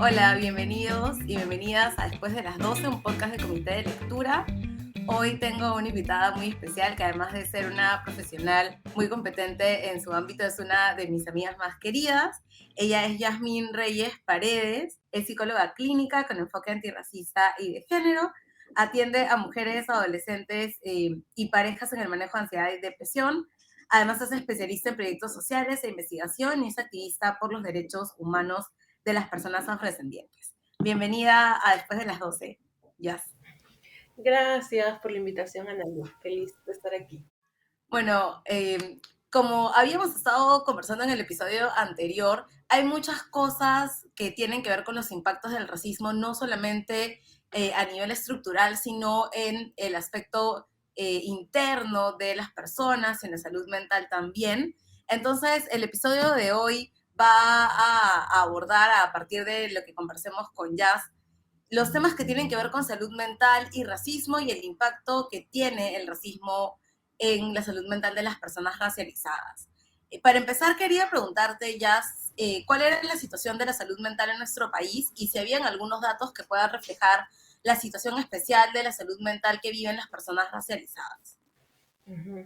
Hola, bienvenidos y bienvenidas a Después de las 12, un podcast de Comité de Lectura. Hoy tengo una invitada muy especial que además de ser una profesional muy competente en su ámbito, es una de mis amigas más queridas. Ella es Yasmín Reyes Paredes, es psicóloga clínica con enfoque antirracista y de género. Atiende a mujeres, adolescentes y parejas en el manejo de ansiedad y depresión. Además es especialista en proyectos sociales e investigación y es activista por los derechos humanos de las personas afrodescendientes. Bienvenida a Después de las 12. Yas. Gracias por la invitación, Analia. Feliz de estar aquí. Bueno, como habíamos estado conversando en el episodio anterior, hay muchas cosas que tienen que ver con los impactos del racismo, no solamente a nivel estructural, sino en el aspecto interno de las personas, en la salud mental también. Entonces, el episodio de hoy va a abordar, a partir de lo que conversemos con Jazz, los temas que tienen que ver con salud mental y racismo y el impacto que tiene el racismo en la salud mental de las personas racializadas. Para empezar, quería preguntarte, Jazz, ¿cuál era la situación de la salud mental en nuestro país y si habían algunos datos que puedan reflejar la situación especial de la salud mental que viven las personas racializadas? Ujú.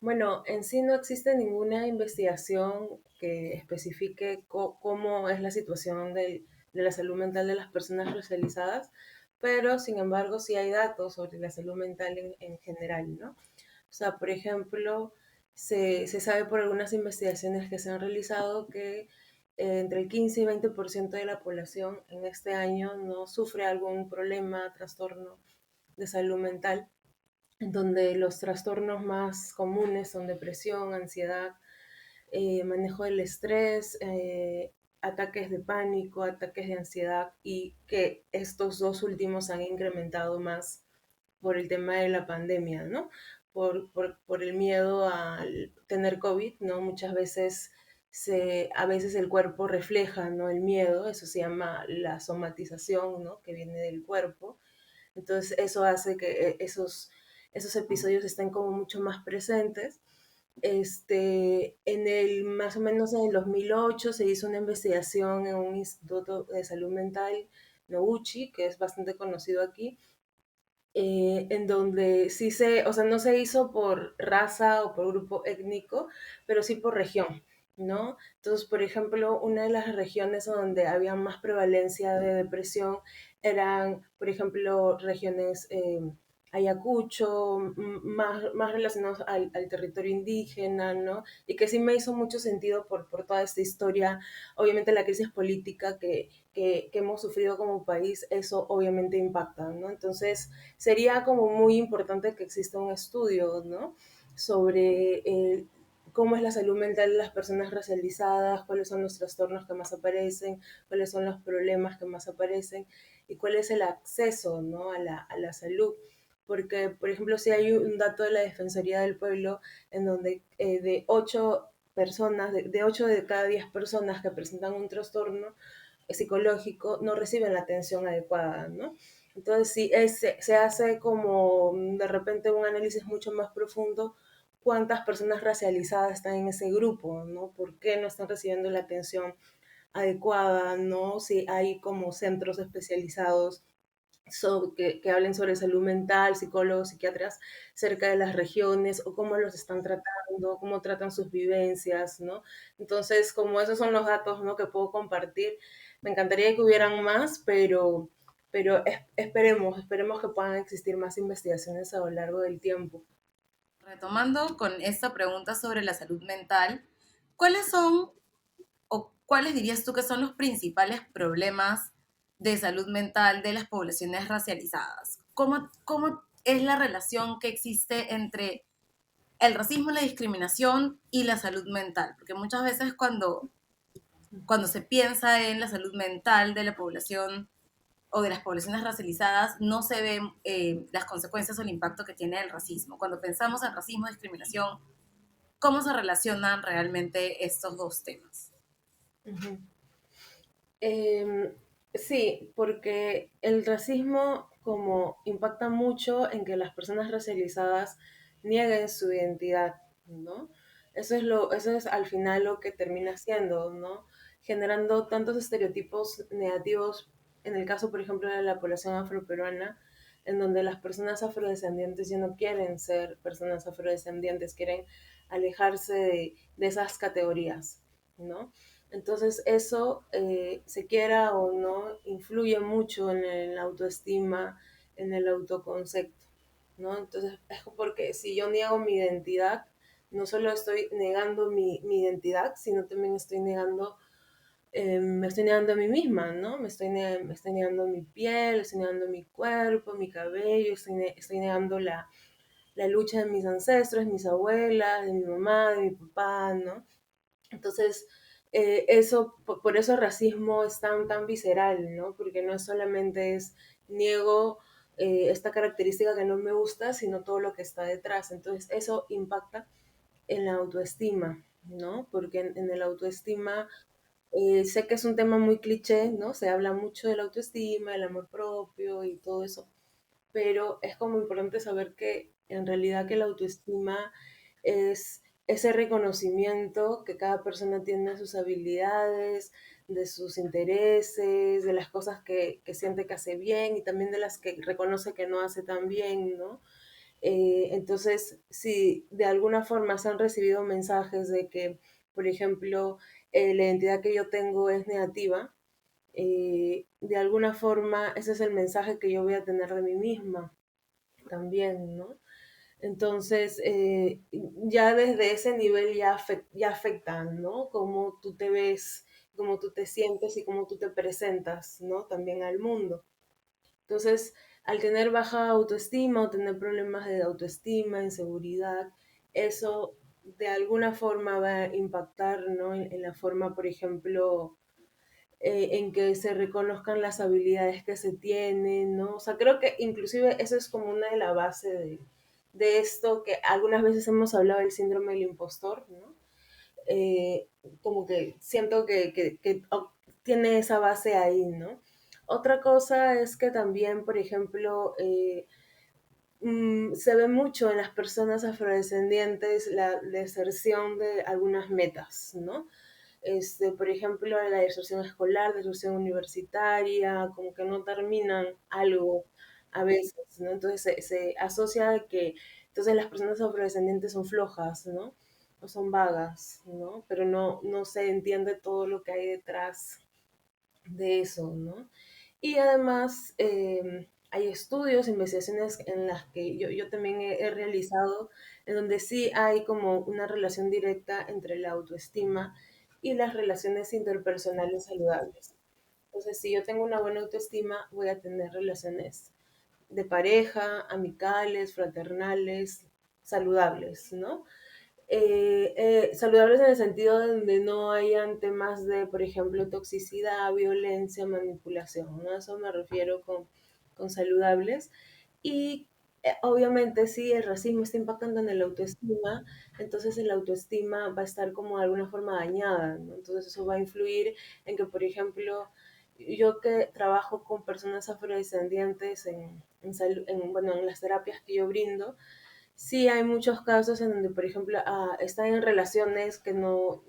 Bueno, en sí no existe ninguna investigación que especifique cómo es la situación de la salud mental de las personas racializadas, pero sin embargo sí hay datos sobre la salud mental en general, ¿no? O sea, por ejemplo, se sabe por algunas investigaciones que se han realizado que entre el 15 y 20% de la población en este año no sufre algún problema, trastorno de salud mental, en donde los trastornos más comunes son depresión, ansiedad, manejo del estrés, ataques de pánico, ataques de ansiedad, y que estos dos últimos han incrementado más por el tema de la pandemia, ¿no? Por el miedo a tener COVID, ¿no? Muchas veces a veces el cuerpo refleja, ¿no? El miedo, eso se llama la somatización, ¿no? Que viene del cuerpo. Entonces eso hace que esos episodios estén como mucho más presentes. Más o menos en el 2008 se hizo una investigación en un instituto de salud mental, Noguchi, que es bastante conocido aquí, en donde o sea, no se hizo por raza o por grupo étnico, pero sí por región, ¿no? Entonces, por ejemplo, una de las regiones donde había más prevalencia de depresión eran, por ejemplo, regiones Ayacucho, más relacionados al territorio indígena, ¿no? Y que sí me hizo mucho sentido por toda esta historia, obviamente la crisis política que hemos sufrido como país, eso obviamente impacta, ¿no? Entonces, sería como muy importante que exista un estudio, ¿no? Sobre cómo es la salud mental de las personas racializadas, cuáles son los trastornos que más aparecen, cuáles son los problemas que más aparecen y cuál es el acceso, ¿no? a la salud. Porque, por ejemplo, si hay un dato de la Defensoría del Pueblo en donde de 8 personas, de 8 de cada 10 personas que presentan un trastorno psicológico no reciben la atención adecuada, ¿no? Entonces, sí, se hace como de repente un análisis mucho más profundo, cuántas personas racializadas están en ese grupo, ¿no? ¿Por qué no están recibiendo la atención adecuada, ¿no? Si hay como centros especializados que hablen sobre salud mental, psicólogos, psiquiatras cerca de las regiones, o cómo los están tratando, cómo tratan sus vivencias, ¿no? Entonces, como esos son los datos, ¿no? que puedo compartir, me encantaría que hubieran más, pero esperemos que puedan existir más investigaciones a lo largo del tiempo. Retomando con esta pregunta sobre la salud mental, ¿cuáles son o cuáles dirías tú que son los principales problemas de salud mental de las poblaciones racializadas? ¿Cómo es la relación que existe entre el racismo, la discriminación y la salud mental? Porque muchas veces cuando se piensa en la salud mental de la población o de las poblaciones racializadas, no se ven las consecuencias o el impacto que tiene el racismo. Cuando pensamos en racismo y discriminación, ¿cómo se relacionan realmente estos dos temas? Ujú. Sí, porque el racismo como impacta mucho en que las personas racializadas nieguen su identidad, ¿no? Eso es al final lo que termina siendo, ¿no? generando tantos estereotipos negativos, en el caso, por ejemplo, de la población afroperuana, en donde las personas afrodescendientes ya no quieren ser personas afrodescendientes, quieren alejarse de esas categorías, ¿no? Entonces eso, se quiera o no, influye mucho en la autoestima, en el autoconcepto, ¿no? Entonces es porque si yo niego mi identidad, no solo estoy negando mi identidad, sino también estoy negando, me estoy negando a mí misma, ¿no? Me estoy negando mi piel, estoy negando mi cuerpo, mi cabello, estoy negando la lucha de mis ancestros, mis abuelas, de mi mamá, de mi papá, ¿no? Entonces, eso, por eso el racismo es tan visceral, ¿no? Porque no solamente es niego, esta característica que no me gusta, sino todo lo que está detrás. Entonces, eso impacta en la autoestima, ¿no? Porque en el autoestima, sé que es un tema muy cliché, ¿no? Se habla mucho de la autoestima, el amor propio y todo eso, pero es como importante saber que en realidad que la autoestima es ese reconocimiento que cada persona tiene de sus habilidades, de sus intereses, de las cosas que siente que hace bien y también de las que reconoce que no hace tan bien, ¿no? Entonces, si de alguna forma se han recibido mensajes de que, por ejemplo, la identidad que yo tengo es negativa, de alguna forma ese es el mensaje que yo voy a tener de mí misma también, ¿no? Entonces, ya desde ese nivel ya afectan, ¿no? Cómo tú te ves, cómo tú te sientes y cómo tú te presentas, ¿no? También al mundo. Entonces, al tener baja autoestima o tener problemas de autoestima, inseguridad, eso de alguna forma va a impactar, ¿no? En la forma, por ejemplo, en que se reconozcan las habilidades que se tienen, ¿no? O sea, creo que inclusive eso es como una de la base de esto que algunas veces hemos hablado del síndrome del impostor, ¿no? Eh, Como que siento que tiene esa base ahí, ¿no? Otra cosa es que también, por ejemplo, se ve mucho en las personas afrodescendientes la deserción de algunas metas, ¿no? Por ejemplo, la deserción escolar, deserción universitaria, como que no terminan algo a veces, ¿no? Entonces se asocia de que entonces las personas afrodescendientes son flojas, ¿no? O son vagas, ¿no? Pero no se entiende todo lo que hay detrás de eso, ¿no? Y además, hay estudios, investigaciones en las que yo también he realizado, en donde sí hay como una relación directa entre la autoestima y las relaciones interpersonales saludables. Entonces, si yo tengo una buena autoestima, voy a tener relaciones de pareja, amicales, fraternales, saludables, ¿no? Saludables en el sentido de donde no hayan temas de, por ejemplo, toxicidad, violencia, manipulación, ¿no? A eso me refiero con saludables. Y obviamente si el racismo está impactando en el autoestima, entonces el autoestima va a estar como de alguna forma dañada, ¿no? Entonces eso va a influir en que, por ejemplo, yo que trabajo con personas afrodescendientes bueno, en las terapias que yo brindo, sí, hay muchos casos en donde, por ejemplo, están en relaciones que no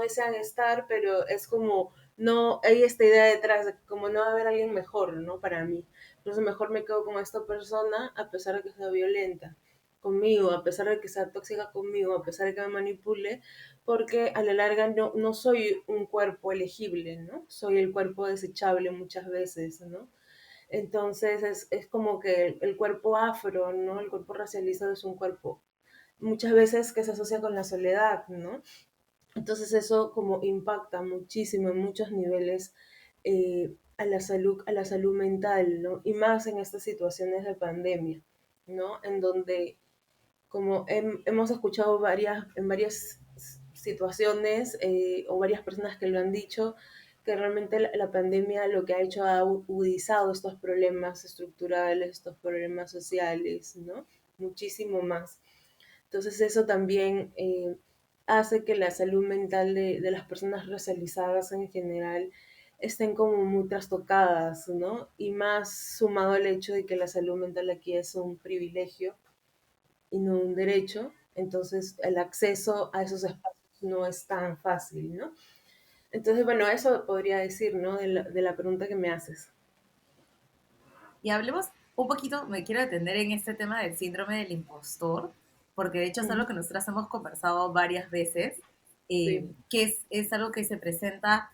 desean estar, pero es como, no, hay esta idea detrás de como no va a haber alguien mejor, ¿no? Para mí. Entonces mejor me quedo con esta persona a pesar de que sea violenta conmigo, a pesar de que sea tóxica conmigo, a pesar de que me manipule, porque a la larga no soy un cuerpo elegible, ¿no? Soy el cuerpo desechable muchas veces, ¿no? Entonces es como que el cuerpo afro, ¿no? El cuerpo racializado es un cuerpo muchas veces que se asocia con la soledad, ¿no? Entonces eso como impacta muchísimo en muchos niveles, a la salud mental, ¿no? Y más en estas situaciones de pandemia, ¿no? En donde como hemos escuchado en varias situaciones, o varias personas que lo han dicho, que realmente la pandemia lo que ha hecho ha agudizado estos problemas estructurales, estos problemas sociales, ¿no? Muchísimo más. Entonces eso también, hace que la salud mental de las personas racializadas en general estén como muy trastocadas, ¿no? Y más sumado al hecho de que la salud mental aquí es un privilegio y no un derecho, entonces el acceso a esos espacios no es tan fácil, ¿no? Entonces, bueno, eso podría decir, ¿no? De la pregunta que me haces. Y hablemos un poquito, me quiero detener en este tema del síndrome del impostor, porque de hecho es algo Ujú. que nosotras hemos conversado varias veces, Sí. que es algo que se presenta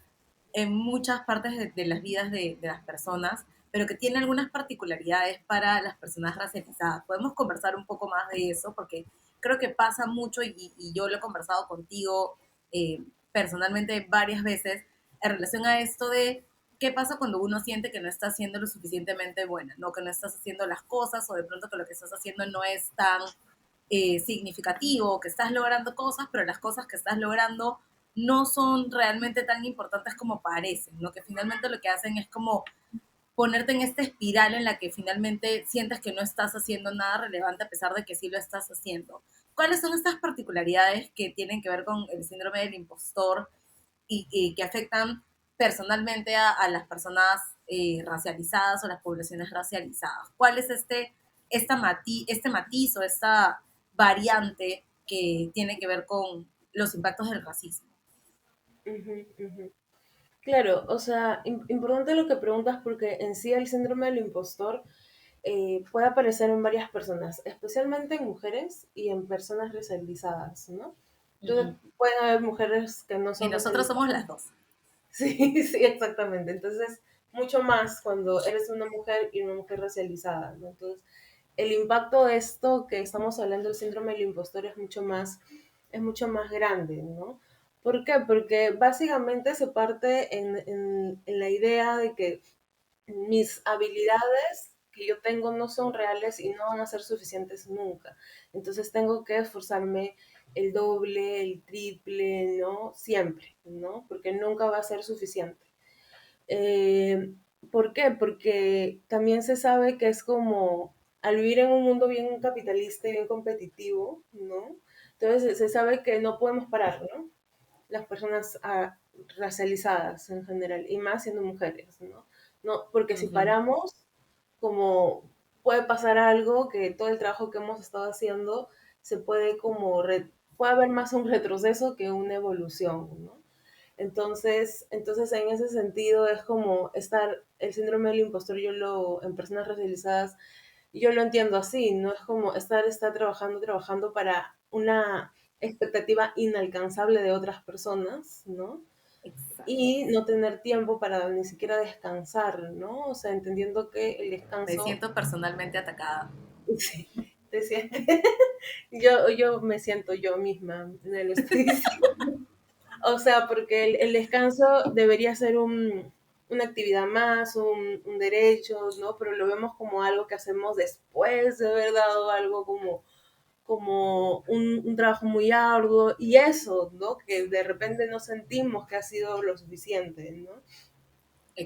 en muchas partes de las vidas de las personas, pero que tiene algunas particularidades para las personas racializadas. Podemos conversar un poco más de eso, porque creo que pasa mucho y yo lo he conversado contigo personalmente varias veces en relación a esto de qué pasa cuando uno siente que no está haciendo lo suficientemente buena, ¿no? Que no estás haciendo las cosas o de pronto que lo que estás haciendo no es tan significativo, que estás logrando cosas, pero las cosas que estás logrando no son realmente tan importantes como parecen, ¿no? Que finalmente lo que hacen es como ponerte en esta espiral en la que finalmente sientes que no estás haciendo nada relevante a pesar de que sí lo estás haciendo. ¿Cuáles son estas particularidades que tienen que ver con el síndrome del impostor y que afectan personalmente a las personas racializadas o las poblaciones racializadas? ¿Cuál es este matiz o esta variante que tiene que ver con los impactos del racismo? Ujú, ujú. Claro, o sea, importante lo que preguntas porque en sí el síndrome del impostor puede aparecer en varias personas, especialmente en mujeres y en personas racializadas, ¿no? Uh Entonces, -huh. pueden haber mujeres que no Y son nosotros somos racializadas. las dos. Sí, sí, exactamente. Entonces, mucho más cuando eres una mujer y una mujer racializada, ¿no? Entonces, el impacto de esto que estamos hablando del síndrome del impostor es mucho más grande, ¿no? ¿Por qué? Porque básicamente se parte en la idea de que mis habilidades que yo tengo no son reales y no van a ser suficientes nunca. Entonces tengo que esforzarme el doble, el triple, ¿no? Siempre, ¿no? Porque nunca va a ser suficiente. Eh, ¿Por qué? Porque también se sabe que es como al vivir en un mundo bien capitalista y bien competitivo, ¿no? Entonces se sabe que no podemos parar, ¿no? Las personas racializadas en general, y más siendo mujeres, ¿no? No, porque Uh si -huh. paramos, como puede pasar algo que todo el trabajo que hemos estado haciendo se puede puede haber más un retroceso que una evolución, ¿no? Entonces en ese sentido es como el síndrome del impostor, en personas racializadas, yo lo entiendo así, ¿no? Es como estar trabajando, trabajando para una expectativa inalcanzable de otras personas, ¿no? Exacto. Y no tener tiempo para ni siquiera descansar, ¿no? O sea, entendiendo que el Me descanso, siento personalmente atacada. sí, te sientes, yo me siento yo misma, me lo estoy diciendo. O sea, porque el descanso debería ser una actividad más, un derecho, ¿no? Pero lo vemos como algo que hacemos después de haber dado algo como un trabajo muy arduo y eso, ¿no? Que de repente no sentimos que ha sido lo suficiente, ¿no?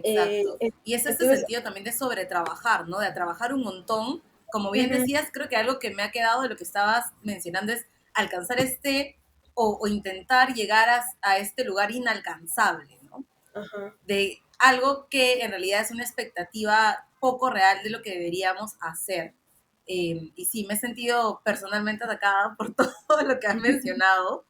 Eh, Exacto. eh, Y es este entonces, sentido también de sobretrabajar, ¿no? De trabajar un montón. Como bien ujú, decías, creo que algo que me ha quedado de lo que estabas mencionando es alcanzar o intentar llegar a este lugar inalcanzable, ¿no? ajá, De algo que en realidad es una expectativa poco real de lo que deberíamos hacer. Y sí, me he sentido personalmente atacada por todo lo que has mencionado.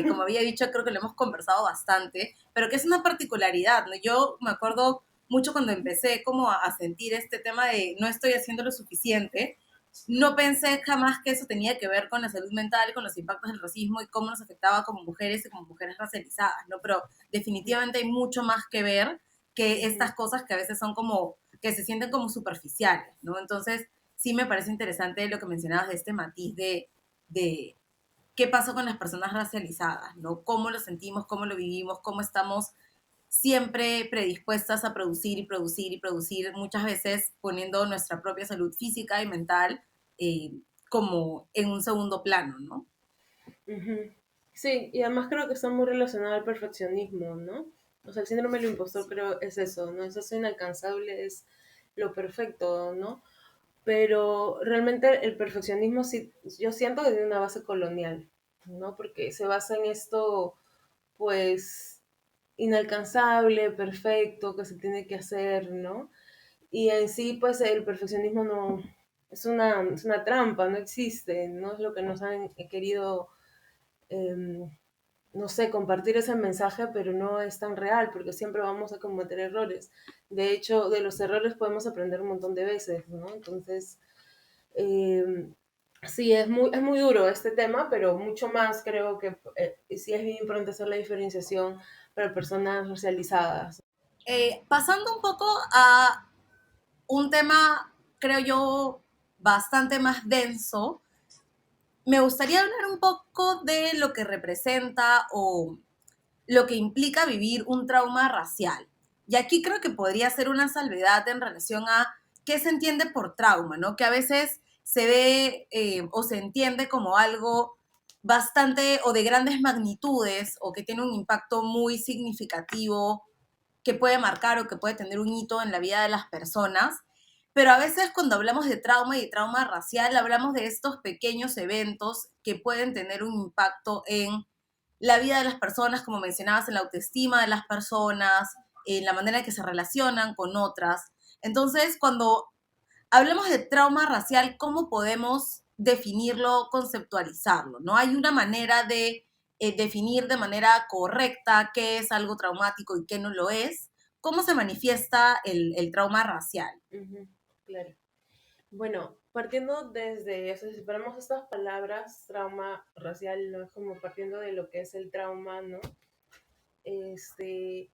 Como había dicho, creo que lo hemos conversado bastante, pero que es una particularidad, ¿no? Yo me acuerdo mucho cuando empecé como a sentir este tema de no estoy haciendo lo suficiente, no pensé jamás que eso tenía que ver con la salud mental, con los impactos del racismo y cómo nos afectaba como mujeres y como mujeres racializadas, ¿no? Pero definitivamente hay mucho más que ver que ujú, estas cosas que a veces son como, que se sienten como superficiales, ¿no? Entonces, sí me parece interesante lo que mencionabas de este matiz de qué pasó con las personas racializadas, ¿no? Cómo lo sentimos, cómo lo vivimos, cómo estamos siempre predispuestas a producir y producir y producir, muchas veces poniendo nuestra propia salud física y mental como en un segundo plano, ¿no? ujú. Sí, y además creo que está muy relacionado al perfeccionismo, ¿no? O sea, el síndrome del impostor creo es eso, ¿no? Es eso inalcanzable, es lo perfecto, ¿no? Pero realmente el perfeccionismo sí, yo siento que tiene una base colonial, ¿no? Porque se basa en esto, pues, inalcanzable, perfecto, que se tiene que hacer, ¿no? Y en sí, pues, el perfeccionismo no, es una trampa, no existe, no es lo que nos han querido no sé, compartir ese mensaje, pero no es tan real, porque siempre vamos a cometer errores. De hecho, de los errores podemos aprender un montón de veces, ¿no? Entonces, eh, sí, es muy duro este tema, pero mucho más creo que sí es bien importante hacer la diferenciación para personas racializadas. Pasando un poco a un tema, creo yo, bastante más denso, me gustaría hablar un poco de lo que representa o lo que implica vivir un trauma racial. Y aquí creo que podría ser una salvedad en relación a qué se entiende por trauma, ¿no? Que a veces se ve o se entiende como algo bastante o de grandes magnitudes o que tiene un impacto muy significativo que puede marcar o que puede tener un hito en la vida de las personas. Pero a veces cuando hablamos de trauma y de trauma racial, hablamos de estos pequeños eventos que pueden tener un impacto en la vida de las personas, como mencionabas, en la autoestima de las personas, en la manera en que se relacionan con otras. Entonces, cuando hablemos de trauma racial, ¿cómo podemos definirlo, conceptualizarlo? ¿No? Hay una manera de definir de manera correcta qué es algo traumático y qué no lo es. ¿Cómo se manifiesta el trauma racial? Ujú, claro. Bueno, partiendo desde, o sea, si separamos estas palabras, trauma racial, ¿no? Es como partiendo de lo que es el trauma, ¿no? Este,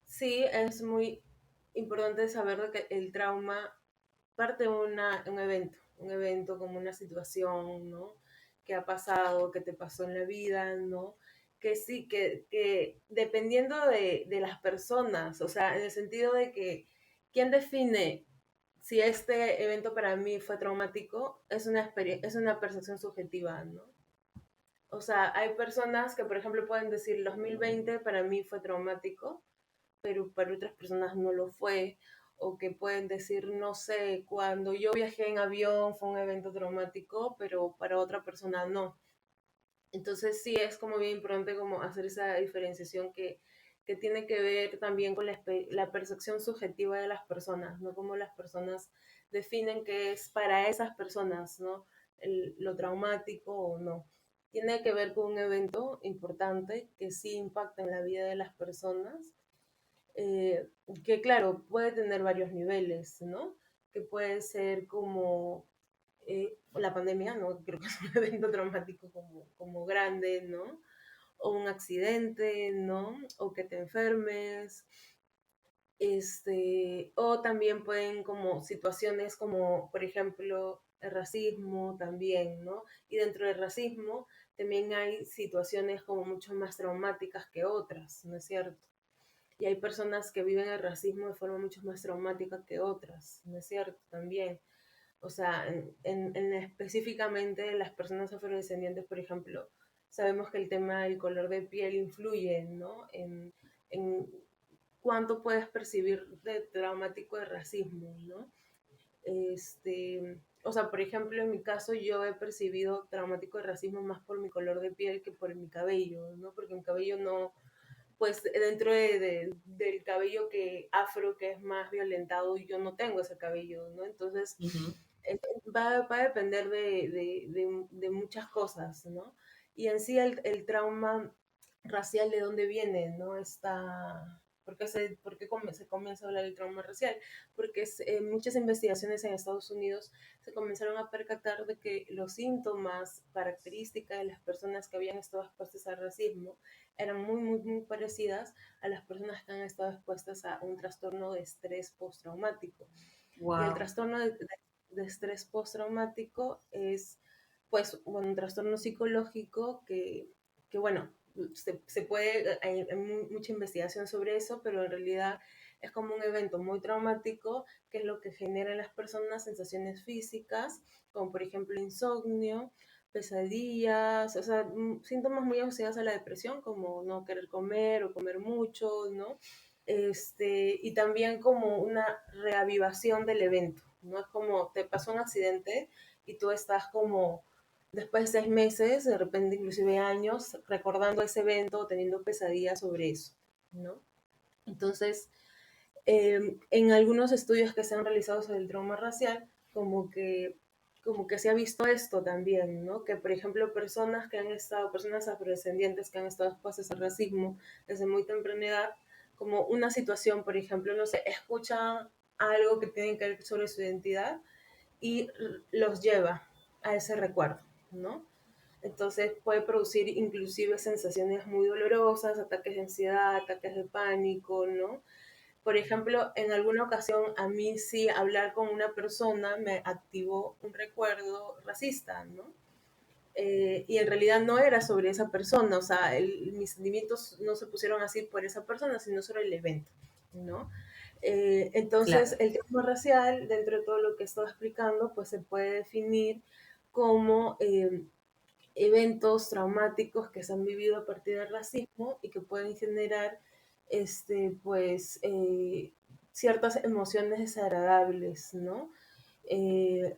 sí, es muy importante saber de que el trauma parte de un evento como una situación, ¿no? Que ha pasado, que te pasó en la vida, ¿no? Que sí, que dependiendo de las personas, o sea, en el sentido de que, ¿quién define si este evento para mí fue traumático? Es una percepción subjetiva, ¿no? O sea, hay personas que, por ejemplo, pueden decir, el 2020 para mí fue traumático, pero para otras personas no lo fue, o que pueden decir, no sé, cuando yo viajé en avión fue un evento traumático, pero para otra persona no. Entonces sí es como bien importante como hacer esa diferenciación que tiene que ver también con la percepción subjetiva de las personas, ¿no? Cómo las personas definen qué es para esas personas, ¿no? Lo traumático o no. Tiene que ver con un evento importante que sí impacta en la vida de las personas, eh, que claro, puede tener varios niveles, ¿no? Que puede ser como la pandemia, ¿no? Creo que es un evento traumático como grande, ¿no? O un accidente, ¿no? O que te enfermes, o también pueden como situaciones como, por ejemplo, el racismo también, ¿no? Y dentro del racismo también hay situaciones como mucho más traumáticas que otras, ¿no es cierto? Y hay personas que viven el racismo de forma mucho más traumática que otras, ¿no es cierto? También. O sea, específicamente las personas afrodescendientes, por ejemplo, sabemos que el tema del color de piel influye, ¿no? En cuánto puedes percibir de traumático de racismo, ¿no? O sea, por ejemplo, en mi caso yo he percibido traumático de racismo más por mi color de piel que por mi cabello, ¿no? Porque mi cabello no, pues dentro del cabello que afro, que es más violentado, yo no tengo ese cabello, ¿no? Entonces, Ujú. va a depender de muchas cosas, ¿no? Y en sí el trauma racial, ¿de dónde viene? ¿No? ¿Por qué se comienza a hablar del trauma racial? Porque muchas investigaciones en Estados Unidos se comenzaron a percatar de que los síntomas, características de las personas que habían estado expuestas al racismo eran muy, muy, muy parecidas a las personas que han estado expuestas a un trastorno de estrés postraumático. Y el Wow. trastorno de estrés postraumático es, pues, bueno, un trastorno psicológico que bueno, se puede, hay mucha investigación sobre eso, pero en realidad es como un evento muy traumático, que es lo que genera en las personas sensaciones físicas, como por ejemplo insomnio, pesadillas, o sea, síntomas muy asociados a la depresión, como no querer comer o comer mucho, ¿no? Y también como una reavivación del evento, ¿no? Es como te pasó un accidente y tú estás como después de 6 meses, de repente inclusive años, recordando ese evento, teniendo pesadillas sobre eso, ¿no? Entonces, en algunos estudios que se han realizado sobre el trauma racial, como que como que se ha visto esto también, ¿no? Que, por ejemplo, personas afrodescendientes que han estado expuestas al racismo desde muy temprana edad, como una situación, por ejemplo, no sé, escuchan algo que tiene que ver sobre su identidad y los lleva a ese recuerdo, ¿no? Entonces puede producir inclusive sensaciones muy dolorosas, ataques de ansiedad, ataques de pánico, ¿no? Por ejemplo, en alguna ocasión a mí sí hablar con una persona me activó un recuerdo racista, ¿no? Y en realidad no era sobre esa persona, o sea, mis sentimientos no se pusieron así por esa persona, sino sobre el evento, ¿no? Entonces, Claro. el tema racial, dentro de todo lo que estaba explicando, pues se puede definir como eventos traumáticos que se han vivido a partir del racismo y que pueden generar pues, ciertas emociones desagradables, ¿no? Eh,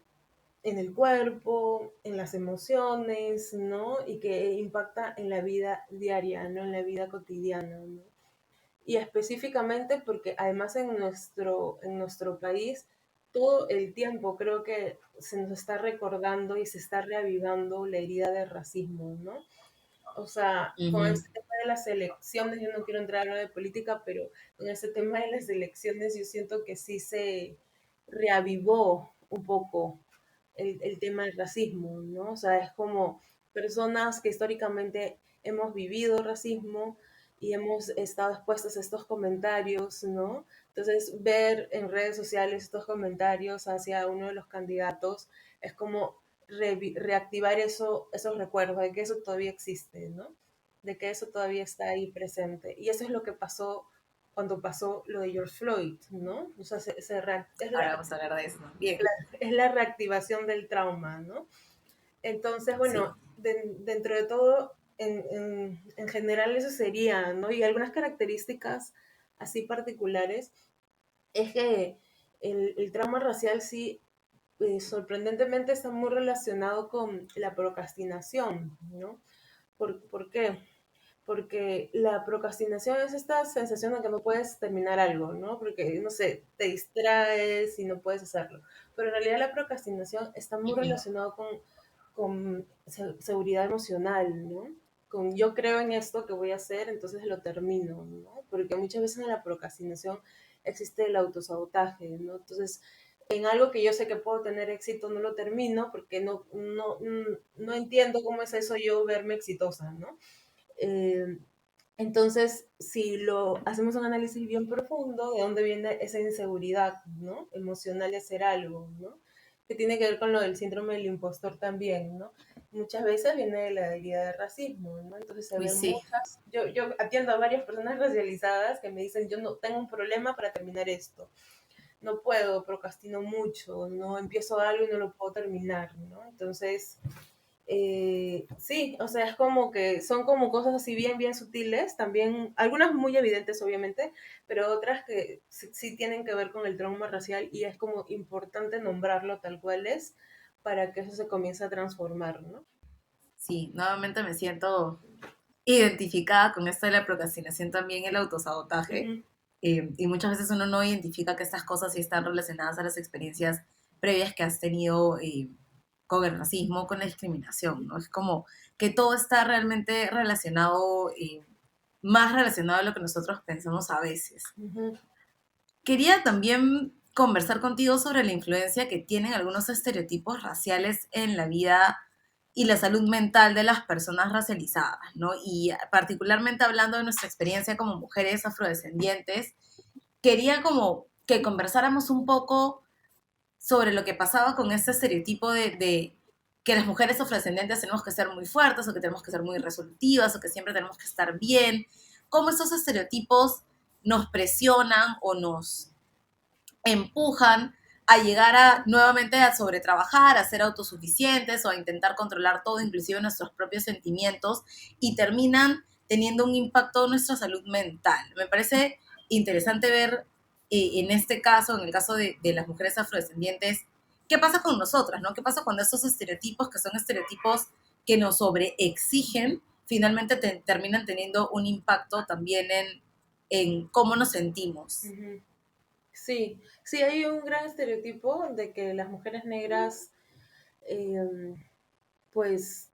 en el cuerpo, en las emociones, ¿no? Y que impacta en la vida diaria, ¿no? En la vida cotidiana, ¿no? Y específicamente porque además en nuestro país todo el tiempo creo que se nos está recordando y se está reavivando la herida del racismo, ¿no? O sea, con Ujú. este tema de las elecciones, yo no quiero entrar a hablar de política, pero con este tema de las elecciones yo siento que sí se reavivó un poco el tema del racismo, ¿no? O sea, es como personas que históricamente hemos vivido racismo y hemos estado expuestos a estos comentarios, ¿no? Entonces, ver en redes sociales estos comentarios hacia uno de los candidatos es como reactivar esos recuerdos de que eso todavía existe, ¿no? De que eso todavía está ahí presente. Y eso es lo que pasó cuando pasó lo de George Floyd, ¿no? O sea, Ahora vamos a hablar de eso. Bien. es la reactivación del trauma, ¿no? Entonces, Sí. bueno, dentro de todo, en general eso sería, ¿no? Y algunas características así particulares es que el trauma racial sí, sorprendentemente está muy relacionado con la procrastinación, ¿no? ¿Por qué? Porque la procrastinación es esta sensación de que no puedes terminar algo, ¿no? Porque, no sé, te distraes y no puedes hacerlo. Pero en realidad la procrastinación está muy Ujú. relacionado con seguridad emocional, ¿no? Con yo creo en esto que voy a hacer, entonces lo termino, ¿no? Porque muchas veces en la procrastinación existe el autosabotaje, ¿no? Entonces, en algo que yo sé que puedo tener éxito, no lo termino porque no entiendo cómo es eso yo verme exitosa, ¿no? Eh, entonces, si lo hacemos un análisis bien profundo, ¿de dónde viene esa inseguridad, ¿no? Emocional de hacer algo, ¿no? Que tiene que ver con lo del síndrome del impostor también, ¿no? Muchas veces viene de la herida de racismo, ¿no? Entonces se Uy, ven sí. muchas, yo atiendo a varias personas racializadas que me dicen, yo no tengo un problema para terminar esto, no puedo, procrastino mucho, no empiezo algo y no lo puedo terminar, ¿no? Entonces, sí, o sea, es como que son como cosas así bien, bien sutiles, también algunas muy evidentes obviamente, pero otras que sí tienen que ver con el trauma racial y es como importante nombrarlo tal cual es para que eso se comience a transformar, ¿no? Sí, nuevamente me siento identificada con esto de la procrastinación, también el autosabotaje. Ujú, Y muchas veces uno no identifica que estas cosas sí están relacionadas a las experiencias previas que has tenido con el racismo, con la discriminación, ¿no? Es como que todo está realmente relacionado, más relacionado a lo que nosotros pensamos a veces. ujú, Quería también conversar contigo sobre la influencia que tienen algunos estereotipos raciales en la vida y la salud mental de las personas racializadas, ¿no? Y particularmente hablando de nuestra experiencia como mujeres afrodescendientes, quería como que conversáramos un poco sobre lo que pasaba con este estereotipo de que las mujeres afrodescendientes tenemos que ser muy fuertes o que tenemos que ser muy resolutivas o que siempre tenemos que estar bien, cómo esos estereotipos nos presionan o nos empujan a llegar a nuevamente a sobretrabajar, a ser autosuficientes o a intentar controlar todo, inclusive nuestros propios sentimientos, y terminan teniendo un impacto en nuestra salud mental. Me parece interesante ver en este caso, en el caso de las mujeres afrodescendientes, qué pasa con nosotras, ¿no? ¿Qué pasa cuando estos estereotipos, que son estereotipos que nos sobreexigen, finalmente terminan teniendo un impacto también en cómo nos sentimos? ujú. Sí, sí, hay un gran estereotipo de que las mujeres negras eh, pues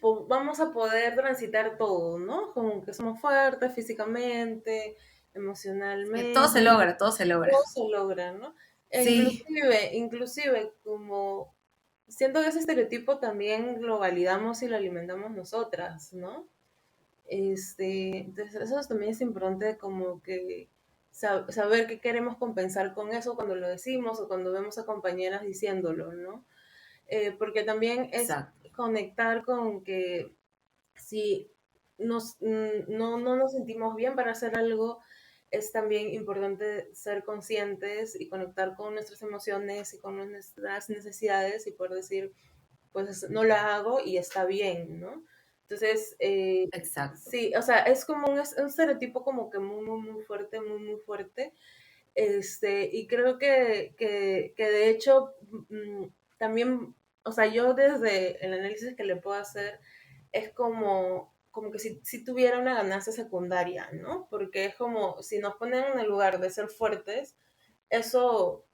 vamos a poder transitar todo, ¿no? Como que somos fuertes físicamente, Que todo emocionalmente, se logra, todo se logra. todo se logra, ¿no? E Sí, inclusive como siento que ese estereotipo también lo validamos y lo alimentamos nosotras, ¿no? Entonces eso también es importante como que saber qué queremos compensar con eso cuando lo decimos o cuando vemos a compañeras diciéndolo, ¿no? Porque también es exacto, conectar con que si no nos sentimos bien para hacer algo, es también importante ser conscientes y conectar con nuestras emociones y con nuestras necesidades y poder decir, pues no la hago y está bien, ¿no? Entonces, exacto. sí, o sea, es como un estereotipo como que muy fuerte, muy fuerte. Y creo que de hecho también, o sea, yo desde el análisis que le puedo hacer es como que si tuviera una ganancia secundaria, ¿no? Porque es como si nos ponen en el lugar de ser fuertes, eso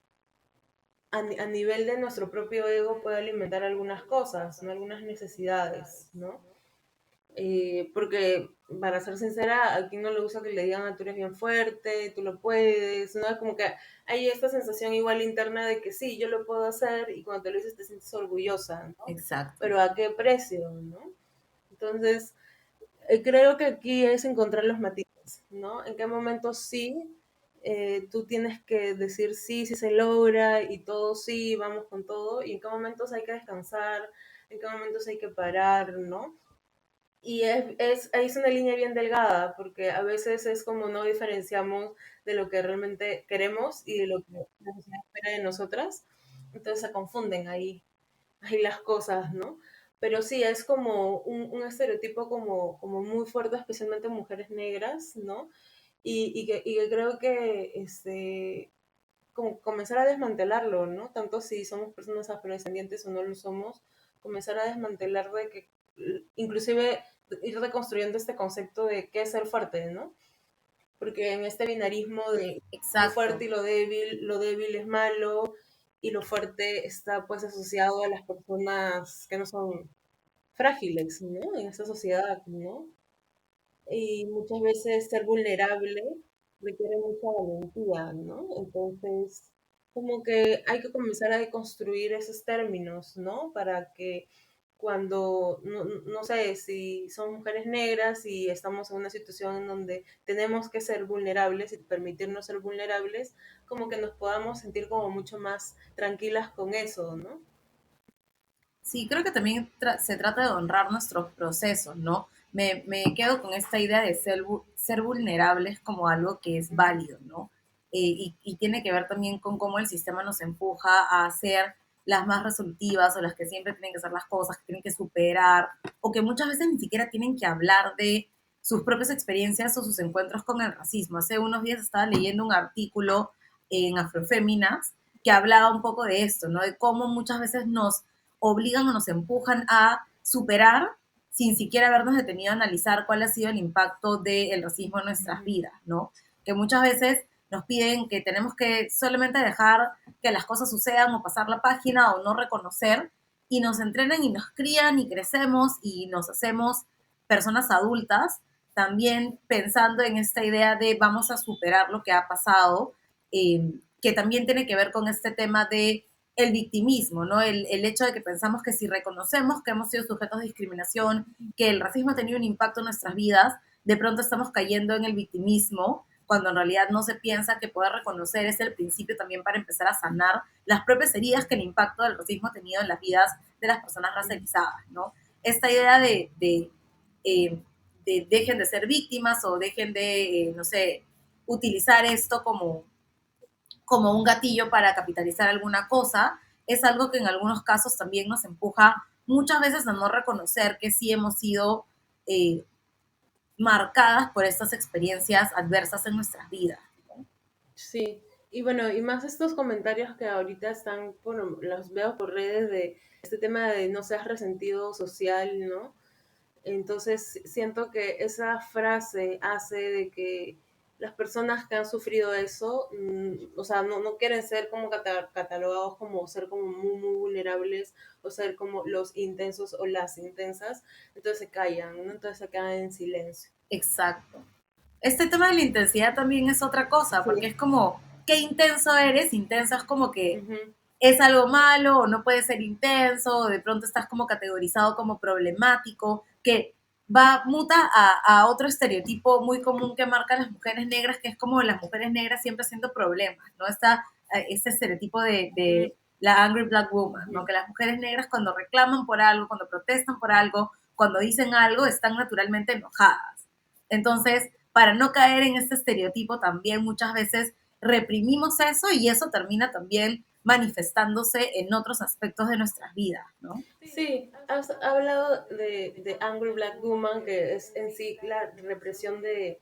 a nivel de nuestro propio ego puede alimentar algunas cosas, ¿no? Algunas necesidades, ¿no? Porque, para ser sincera, a quien no le gusta que le digan, "Ah, tú eres bien fuerte, tú lo puedes", ¿no? Es como que hay esta sensación igual interna de que sí, yo lo puedo hacer y cuando te lo dices te sientes orgullosa, ¿no? Exacto. Pero ¿a qué precio, no? Entonces, creo que aquí es encontrar los matices, ¿no? En qué momentos sí, tú tienes que decir sí, sí se logra y todo sí, vamos con todo, y en qué momentos hay que descansar, en qué momentos hay que parar, ¿no? Y ahí es una línea bien delgada, porque a veces es como no diferenciamos de lo que realmente queremos y de lo que la sociedad espera de nosotras, entonces se confunden ahí las cosas, ¿no? Pero sí, es como un estereotipo como muy fuerte, especialmente en mujeres negras, ¿no? Y que creo que como comenzar a desmantelarlo, ¿no? Tanto si somos personas afrodescendientes o no lo somos, comenzar a desmantelar de que, inclusive ir reconstruyendo este concepto de qué es ser fuerte, ¿no? Porque en este binarismo de lo fuerte Exacto. y lo débil es malo, y lo fuerte está pues asociado a las personas que no son frágiles, ¿no? En esta sociedad, ¿no? Y muchas veces ser vulnerable requiere mucha valentía, ¿no? Entonces, como que hay que comenzar a deconstruir esos términos, ¿no? Para que cuando, no sé, si son mujeres negras y estamos en una situación en donde tenemos que ser vulnerables y permitirnos ser vulnerables, como que nos podamos sentir como mucho más tranquilas con eso, ¿no? Sí, creo que también se trata de honrar nuestros procesos, ¿no? Me quedo con esta idea de ser vulnerables como algo que es válido, ¿no? Y tiene que ver también con cómo el sistema nos empuja a ser las más resolutivas o las que siempre tienen que hacer las cosas, que tienen que superar, o que muchas veces ni siquiera tienen que hablar de sus propias experiencias o sus encuentros con el racismo. Hace unos días estaba leyendo un artículo en Afroféminas que hablaba un poco de esto, ¿no? De cómo muchas veces nos obligan o nos empujan a superar sin siquiera habernos detenido a analizar cuál ha sido el impacto del racismo en nuestras Ujú. vidas, ¿no? Que muchas veces nos piden que tenemos que solamente dejar que las cosas sucedan o pasar la página o no reconocer y nos entrenan y nos crían y crecemos y nos hacemos personas adultas también pensando en esta idea de vamos a superar lo que ha pasado, que también tiene que ver con este tema de el victimismo, ¿no? El hecho de que pensamos que si reconocemos que hemos sido sujetos de discriminación, que el racismo ha tenido un impacto en nuestras vidas, de pronto estamos cayendo en el victimismo, cuando en realidad no se piensa que poder reconocer es el principio también para empezar a sanar las propias heridas que el impacto del racismo ha tenido en las vidas de las personas racializadas, ¿no? Esta idea de dejen de ser víctimas o dejen de, no sé, utilizar esto como un gatillo para capitalizar alguna cosa, es algo que en algunos casos también nos empuja muchas veces a no reconocer que sí hemos sido eh, marcadas por estas experiencias adversas en nuestras vidas. Sí, y bueno, y más estos comentarios que ahorita están, bueno, los veo por redes de este tema de no seas resentido social, ¿no? Entonces siento que esa frase hace de que las personas que han sufrido eso, o sea, no quieren ser como catalogados como ser como muy, muy vulnerables o ser como los intensos o las intensas, entonces se callan, ¿no? Entonces se quedan en silencio. Exacto. Este tema de la intensidad también es otra cosa, porque Sí. es como, ¿qué intenso eres? Intenso es como que Ujú. es algo malo o no puede ser intenso, o de pronto estás como categorizado como problemático, que va muta a otro estereotipo muy común que marcan las mujeres negras, que es como las mujeres negras siempre haciendo problemas, ¿no? Está este estereotipo Mm, de la angry black woman, ¿no? ujú. Que las mujeres negras cuando reclaman por algo, cuando protestan por algo, cuando dicen algo, están naturalmente enojadas. Entonces, para no caer en este estereotipo, también muchas veces reprimimos eso y eso termina también manifestándose en otros aspectos de nuestras vidas, ¿no? Sí, has hablado de Angry Black Woman, que es en sí la represión de,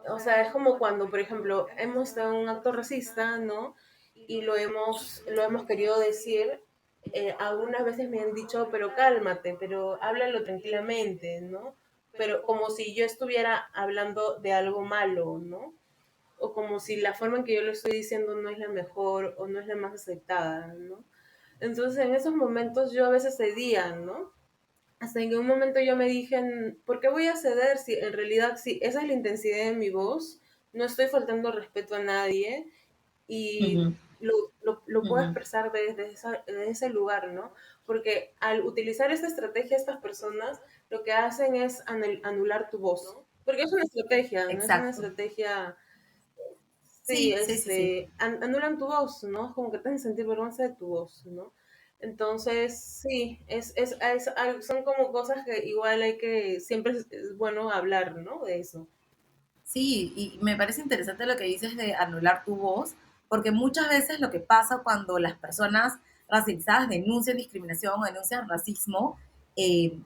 o sea, es como cuando, por ejemplo, hemos estado en un acto racista, ¿no? Y lo hemos querido decir, algunas veces me han dicho, pero cálmate, pero háblalo tranquilamente, ¿no? Pero como si yo estuviera hablando de algo malo, ¿no? O como si la forma en que yo lo estoy diciendo no es la mejor o no es la más aceptada, ¿no? Entonces en esos momentos yo a veces cedía, ¿no? Hasta en un momento yo me dije, ¿por qué voy a ceder si en realidad si esa es la intensidad de mi voz? No estoy faltando respeto a nadie y Ujú, lo puedo ujú. expresar desde ese lugar, ¿no? Porque al utilizar esta estrategia, estas personas lo que hacen es anular tu voz. Porque es una estrategia, ¿no? Es una Exacto. estrategia, sí, Sí, sí, sí, sí. anulan tu voz, ¿no? Es como que te hacen sentir vergüenza de tu voz, ¿no? Entonces, sí, son como cosas que igual hay que, siempre es bueno hablar, ¿no? De eso. Sí, y me parece interesante lo que dices de anular tu voz, porque muchas veces lo que pasa cuando las personas racializadas denuncian discriminación o denuncian racismo, eh,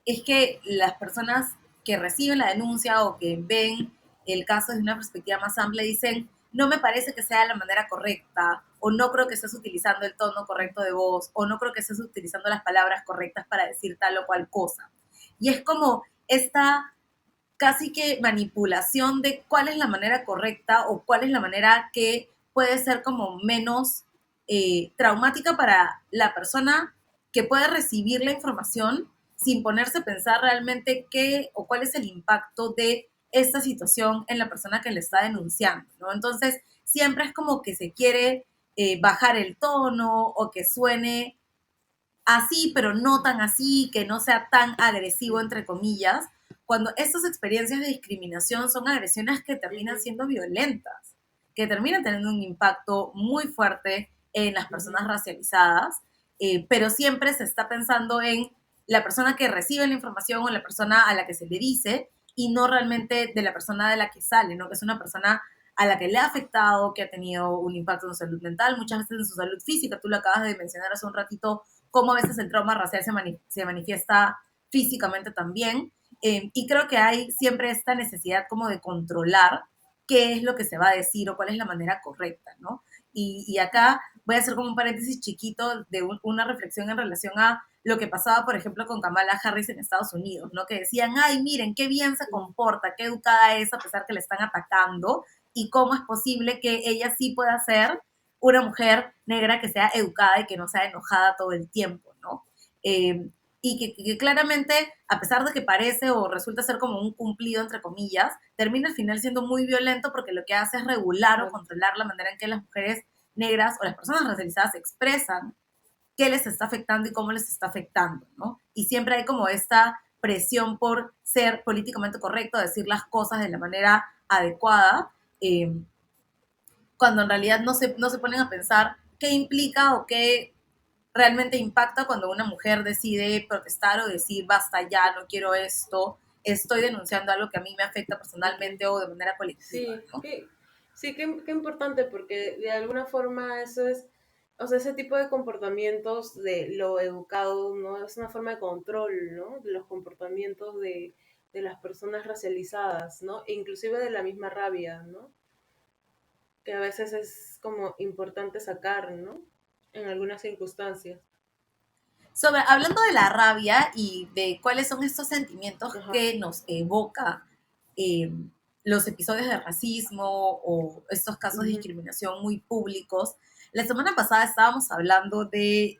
es que las personas que reciben la denuncia o que ven el caso desde una perspectiva más amplia dicen, no me parece que sea la manera correcta, o no creo que estés utilizando el tono correcto de voz, o no creo que estés utilizando las palabras correctas para decir tal o cual cosa. Y es como esta casi que manipulación de cuál es la manera correcta o cuál es la manera que puede ser como menos traumática para la persona que puede recibir la información sin ponerse a pensar realmente qué o cuál es el impacto de esta situación en la persona que le está denunciando, ¿no? Entonces, siempre es como que se quiere bajar el tono o que suene así, pero no tan así, que no sea tan agresivo, entre comillas, cuando estas experiencias de discriminación son agresiones que terminan Ujú, siendo violentas, que terminan teniendo un impacto muy fuerte en las ujú. personas racializadas, pero siempre se está pensando en la persona que recibe la información o la persona a la que se le dice y no realmente de la persona de la que sale, ¿no? Que es una persona a la que le ha afectado, que ha tenido un impacto en su salud mental, muchas veces en su salud física. Tú lo acabas de mencionar hace un ratito, cómo a veces el trauma racial se manifiesta físicamente también. Y creo que hay siempre esta necesidad como de controlar qué es lo que se va a decir o cuál es la manera correcta, ¿no? Y acá voy a hacer como un paréntesis chiquito de una reflexión en relación a lo que pasaba, por ejemplo, con Kamala Harris en Estados Unidos, ¿no? Que decían, ay, miren, qué bien se comporta, qué educada es a pesar que le están atacando, y cómo es posible que ella sí pueda ser una mujer negra que sea educada y que no sea enojada todo el tiempo, ¿no? Eh, y que claramente, a pesar de que parece o resulta ser como un cumplido, entre comillas, termina al final siendo muy violento porque lo que hace es regular o Claro. controlar la manera en que las mujeres negras o las personas racializadas expresan qué les está afectando y cómo les está afectando, ¿no? Y siempre hay como esta presión por ser políticamente correcto, decir las cosas de la manera adecuada, eh, cuando en realidad no se ponen a pensar qué implica o qué realmente impacta cuando una mujer decide protestar o decir, basta ya, no quiero esto, estoy denunciando algo que a mí me afecta Ujú. personalmente o de manera colectiva, Sí, ¿no? sí, qué importante, porque de alguna forma eso es, o sea, ese tipo de comportamientos de lo educado, ¿no? Es una forma de control, ¿no? De los comportamientos de las personas racializadas, ¿no? E inclusive de la misma rabia, ¿no? Que a veces es como importante sacar, ¿no? En algunas circunstancias. Hablando de la rabia y de cuáles son estos sentimientos Ajá. que nos evoca eh, los episodios de racismo o estos casos de Ujú, discriminación muy públicos. La semana pasada estábamos hablando del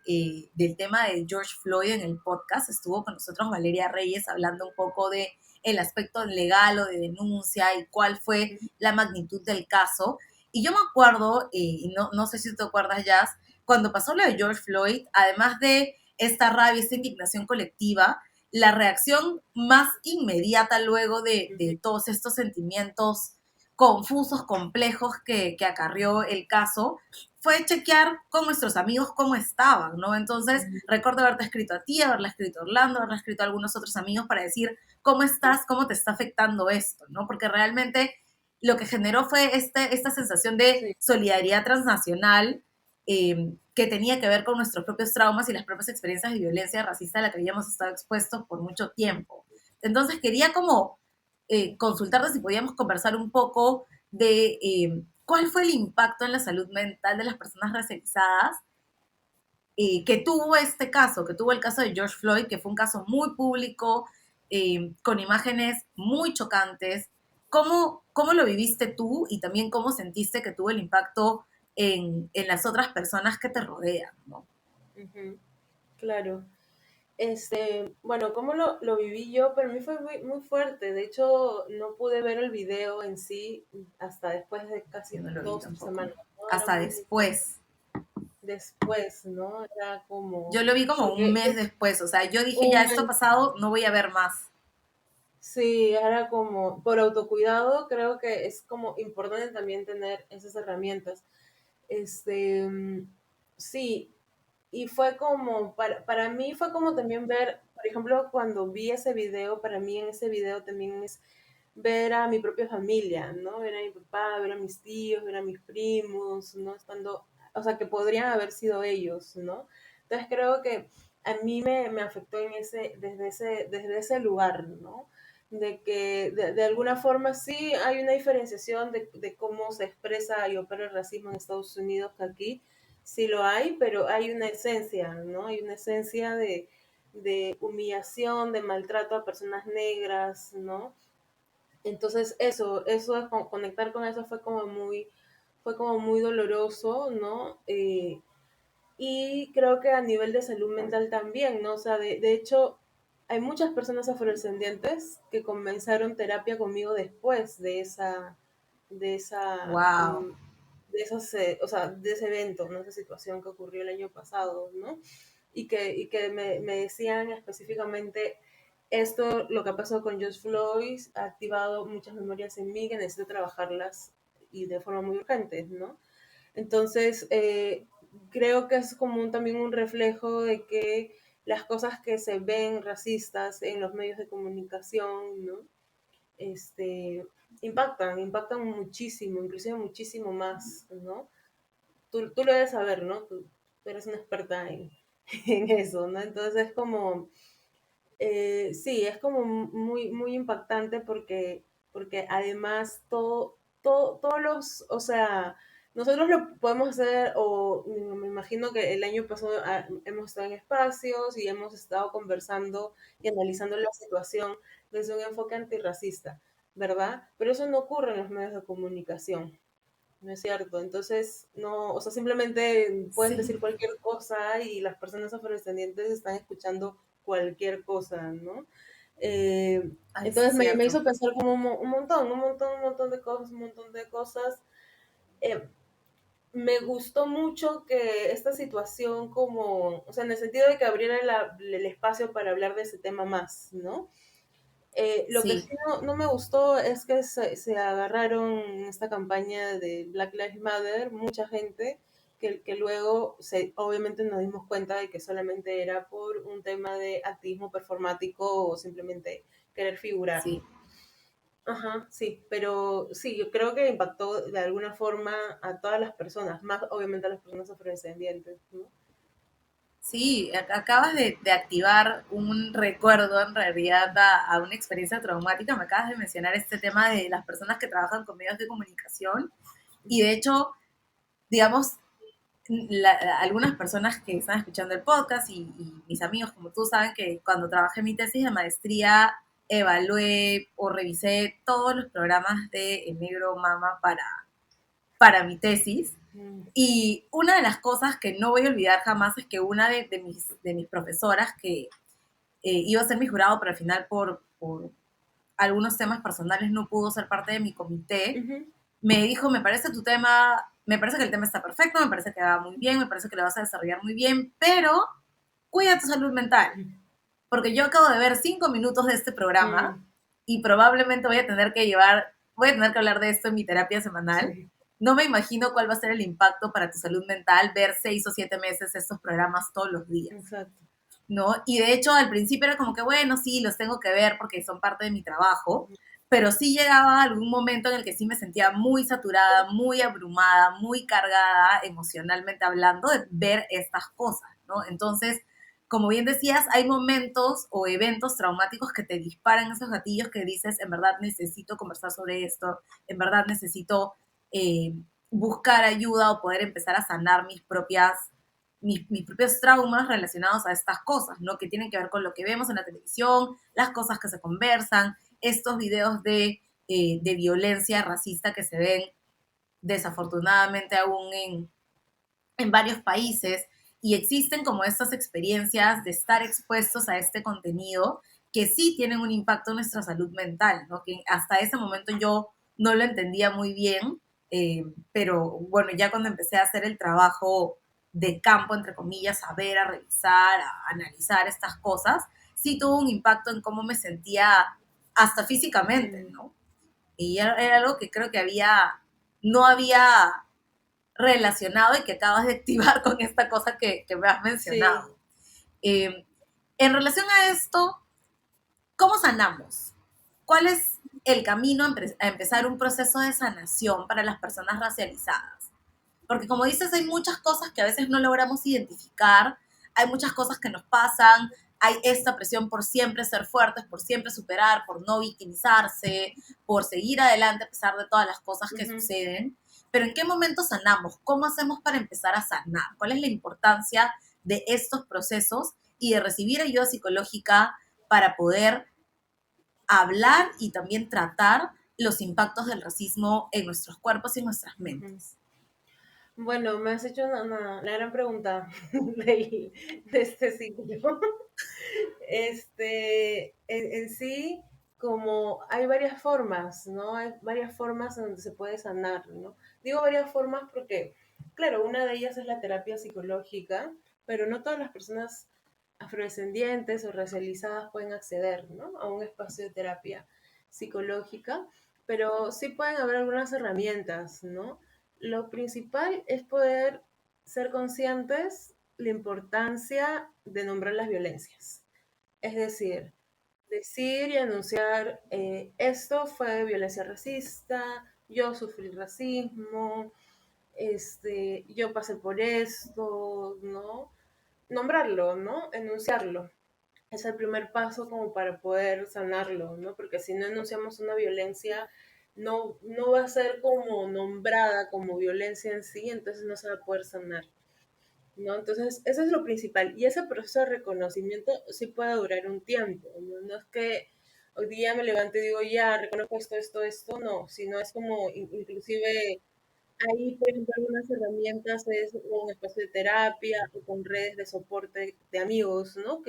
tema de George Floyd en el podcast. Estuvo con nosotros Valeria Reyes hablando un poco de el aspecto legal o de denuncia y cuál fue ujú, la magnitud del caso. Y yo me acuerdo, y no sé si te acuerdas, Jazz, cuando pasó lo de George Floyd, además de esta rabia, esta indignación colectiva, la reacción más inmediata luego de todos estos sentimientos confusos, complejos que acarrió el caso, fue chequear con nuestros amigos cómo estaban, ¿no? Entonces, ujú, recuerdo haberte escrito a ti, haberle escrito a Orlando, haberle escrito a algunos otros amigos para decir cómo estás, cómo te está afectando esto, ¿no? Porque realmente lo que generó fue esta sensación de sí, solidaridad transnacional que tenía que ver con nuestros propios traumas y las propias experiencias de violencia racista a la que habíamos estado expuestos por mucho tiempo. Entonces quería como consultarte si podíamos conversar un poco de cuál fue el impacto en la salud mental de las personas racializadas que tuvo este caso, que tuvo el caso de George Floyd, que fue un caso muy público, con imágenes muy chocantes. ¿Cómo lo viviste tú y también cómo sentiste que tuvo el impacto en las otras personas que te rodean, ¿no? ujú, claro. Bueno, ¿cómo lo viví yo? Para mí fue muy fuerte. De hecho, no pude ver el video en sí hasta después de casi Yo no lo vi 2 semanas, tampoco. ¿no? Era Hasta muy fuerte después. después, ¿no? Era Yo como, lo vi como un porque mes después. O sea, yo dije, ya, un esto ha mes, pasado, no voy a ver más. sí, era como, por autocuidado, creo que es como importante también tener esas herramientas. Este, mm, sí, y fue como, para mí fue como también ver, por ejemplo, cuando vi ese video, para mí en ese video también es ver a mi propia familia, ¿no? Ver a mi papá, ver a mis tíos, ver a mis primos, ¿no? Estando, o sea, que podrían haber sido ellos, ¿no? Entonces creo que a mí me afectó desde ese lugar, ¿no? De que de alguna forma sí hay una diferenciación de cómo se expresa y opera el racismo en Estados Unidos que aquí sí lo hay, pero hay una esencia, ¿no? Hay una esencia de humillación, de maltrato a personas negras, ¿no? Entonces eso es como, conectar con eso fue como muy doloroso, ¿no? Y creo que a nivel de salud mental también, ¿no? O sea, de hecho, hay muchas personas afrodescendientes que comenzaron terapia conmigo después de esa, Wow. mm, de esos, o sea, de ese evento, ¿no? Esa situación que ocurrió el año pasado, ¿no? Y que me decían específicamente esto, lo que ha pasado con George Floyd, ha activado muchas memorias en mí que necesito trabajarlas y de forma muy urgente, ¿no? Entonces, creo que es como también un reflejo de que las cosas que se ven racistas en los medios de comunicación, ¿no? Este, impactan muchísimo, inclusive muchísimo más, ¿no? Tú lo debes saber, ¿no? Tú eres una experta en eso, ¿no? Entonces es como, sí, es como muy impactante porque además todos los, o sea, nosotros lo podemos hacer, o me imagino que el año pasado hemos estado en espacios y hemos estado conversando y analizando la situación desde un enfoque antirracista, ¿verdad? Pero eso no ocurre en los medios de comunicación. No es cierto. Entonces, no, o sea, simplemente pueden Sí, decir cualquier cosa y las personas afrodescendientes están escuchando cualquier cosa, ¿no? Eh, ay, sí, entonces me cierto. hizo pensar como un montón de cosas, un montón de cosas. Eh, Me gustó mucho que esta situación como, o sea, en el sentido de que abriera el espacio para hablar de ese tema más, ¿no? Lo que Sí, sí no me gustó es que se agarraron en esta campaña de Black Lives Matter mucha gente que luego obviamente nos dimos cuenta de que solamente era por un tema de activismo performático o simplemente querer figurar. sí. Ajá, sí, pero sí, yo creo que impactó de alguna forma a todas las personas, más obviamente a las personas afrodescendientes, ¿no? Sí, acabas de activar un recuerdo en realidad a una experiencia traumática. Me acabas de mencionar este tema de las personas que trabajan con medios de comunicación y de hecho, digamos, algunas personas que están escuchando el podcast y mis amigos como tú saben que cuando trabajé mi tesis de maestría evalué o revisé todos los programas de El Negro Mama para mi tesis. Mm. Y una de las cosas que no voy a olvidar jamás es que una de mis profesoras, que iba a ser mi jurado, pero al final por algunos temas personales no pudo ser parte de mi comité, Ujú. me dijo, me parece tu tema, me parece que el tema está perfecto, me parece que va muy bien, me parece que lo vas a desarrollar muy bien, pero cuida tu salud mental, porque yo acabo de ver 5 minutos de este programa Mm. y probablemente voy a tener que hablar de esto en mi terapia semanal. Sí, No me imagino cuál va a ser el impacto para tu salud mental ver 6 o 7 meses estos programas todos los días, exacto. ¿no? Y de hecho al principio era como que, bueno, sí, los tengo que ver porque son parte de mi trabajo, pero sí llegaba algún momento en el que sí me sentía muy saturada, muy abrumada, muy cargada emocionalmente hablando de ver estas cosas, ¿no? Entonces, como bien decías, hay momentos o eventos traumáticos que te disparan esos gatillos que dices, en verdad necesito conversar sobre esto, en verdad necesito eh, buscar ayuda o poder empezar a sanar mis propios traumas relacionados a estas cosas, ¿no? Que tienen que ver con lo que vemos en la televisión, las cosas que se conversan, estos videos de violencia racista que se ven desafortunadamente aún en varios países y existen como estas experiencias de estar expuestos a este contenido que sí tienen un impacto en nuestra salud mental, ¿no? Que hasta ese momento yo no lo entendía muy bien, pero bueno, ya cuando empecé a hacer el trabajo de campo, entre comillas, a ver, a revisar, a analizar estas cosas, sí tuvo un impacto en cómo me sentía hasta físicamente, Mm. ¿no? Y era algo que creo que no había relacionado y que acabas de activar con esta cosa que me has Sí. mencionado. Eh, en relación a esto, ¿cómo sanamos? ¿Cuál es el camino a empezar un proceso de sanación para las personas racializadas? Porque como dices, hay muchas cosas que a veces no logramos identificar, hay muchas cosas que nos pasan, hay esta presión por siempre ser fuertes, por siempre superar, por no victimizarse, por seguir adelante a pesar de todas las cosas que Ujú. suceden. Pero ¿en qué momento sanamos? ¿Cómo hacemos para empezar a sanar? ¿Cuál es la importancia de estos procesos y de recibir ayuda psicológica para poder hablar y también tratar los impactos del racismo en nuestros cuerpos y en nuestras Ujú. mentes? Bueno, me has hecho la gran pregunta de este sitio. En sí, como hay varias formas, ¿no? Hay varias formas en donde se puede sanar, ¿no? Digo varias formas porque, claro, una de ellas es la terapia psicológica, pero no todas las personas afrodescendientes o racializadas pueden acceder, ¿no? A un espacio de terapia psicológica, pero sí pueden haber algunas herramientas, ¿no? Lo principal es poder ser conscientes la importancia de nombrar las violencias. Es decir y anunciar, esto fue violencia racista, yo sufrí racismo, yo pasé por esto, ¿no? Nombrarlo, ¿no? Enunciarlo. Es el primer paso como para poder sanarlo, ¿no? Porque si no enunciamos una violencia, no va a ser como nombrada como violencia en sí, entonces no se va a poder sanar, ¿no? Entonces, eso es lo principal. Y ese proceso de reconocimiento sí puede durar un tiempo, ¿no? No es que hoy día me levanto y digo, ya, reconozco esto, no, sino es como, inclusive, hay, por ejemplo, algunas herramientas, es un espacio de terapia o con redes de soporte de amigos, ¿no?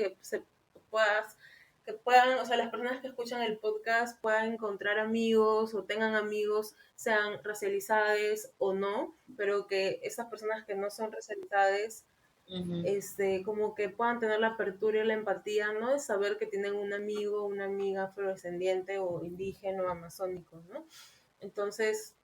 Puedas, que puedan, o sea, las personas que escuchan el podcast puedan encontrar amigos o tengan amigos, sean racializados o no, pero que estas personas que no son racializadas, Ujú. como que puedan tener la apertura y la empatía, ¿no? De saber que tienen un amigo, una amiga afrodescendiente o indígena o amazónico, ¿no? Entonces,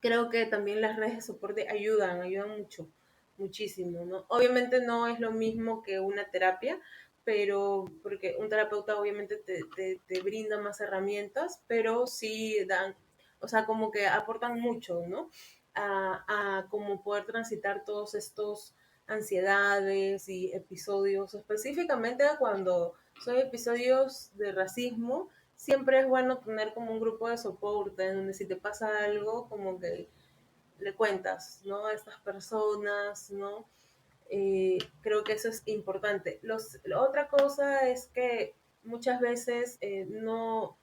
creo que también las redes de soporte ayudan mucho, muchísimo, ¿no? Obviamente no es lo mismo que una terapia, pero porque un terapeuta obviamente te brinda más herramientas, pero sí dan, o sea, como que aportan mucho, ¿no? A como poder transitar todos estos ansiedades y episodios, específicamente cuando son episodios de racismo, siempre es bueno tener como un grupo de soporte en donde si te pasa algo, como que le cuentas, ¿no? A estas personas, ¿no? Creo que eso es importante. La otra cosa es que muchas veces no,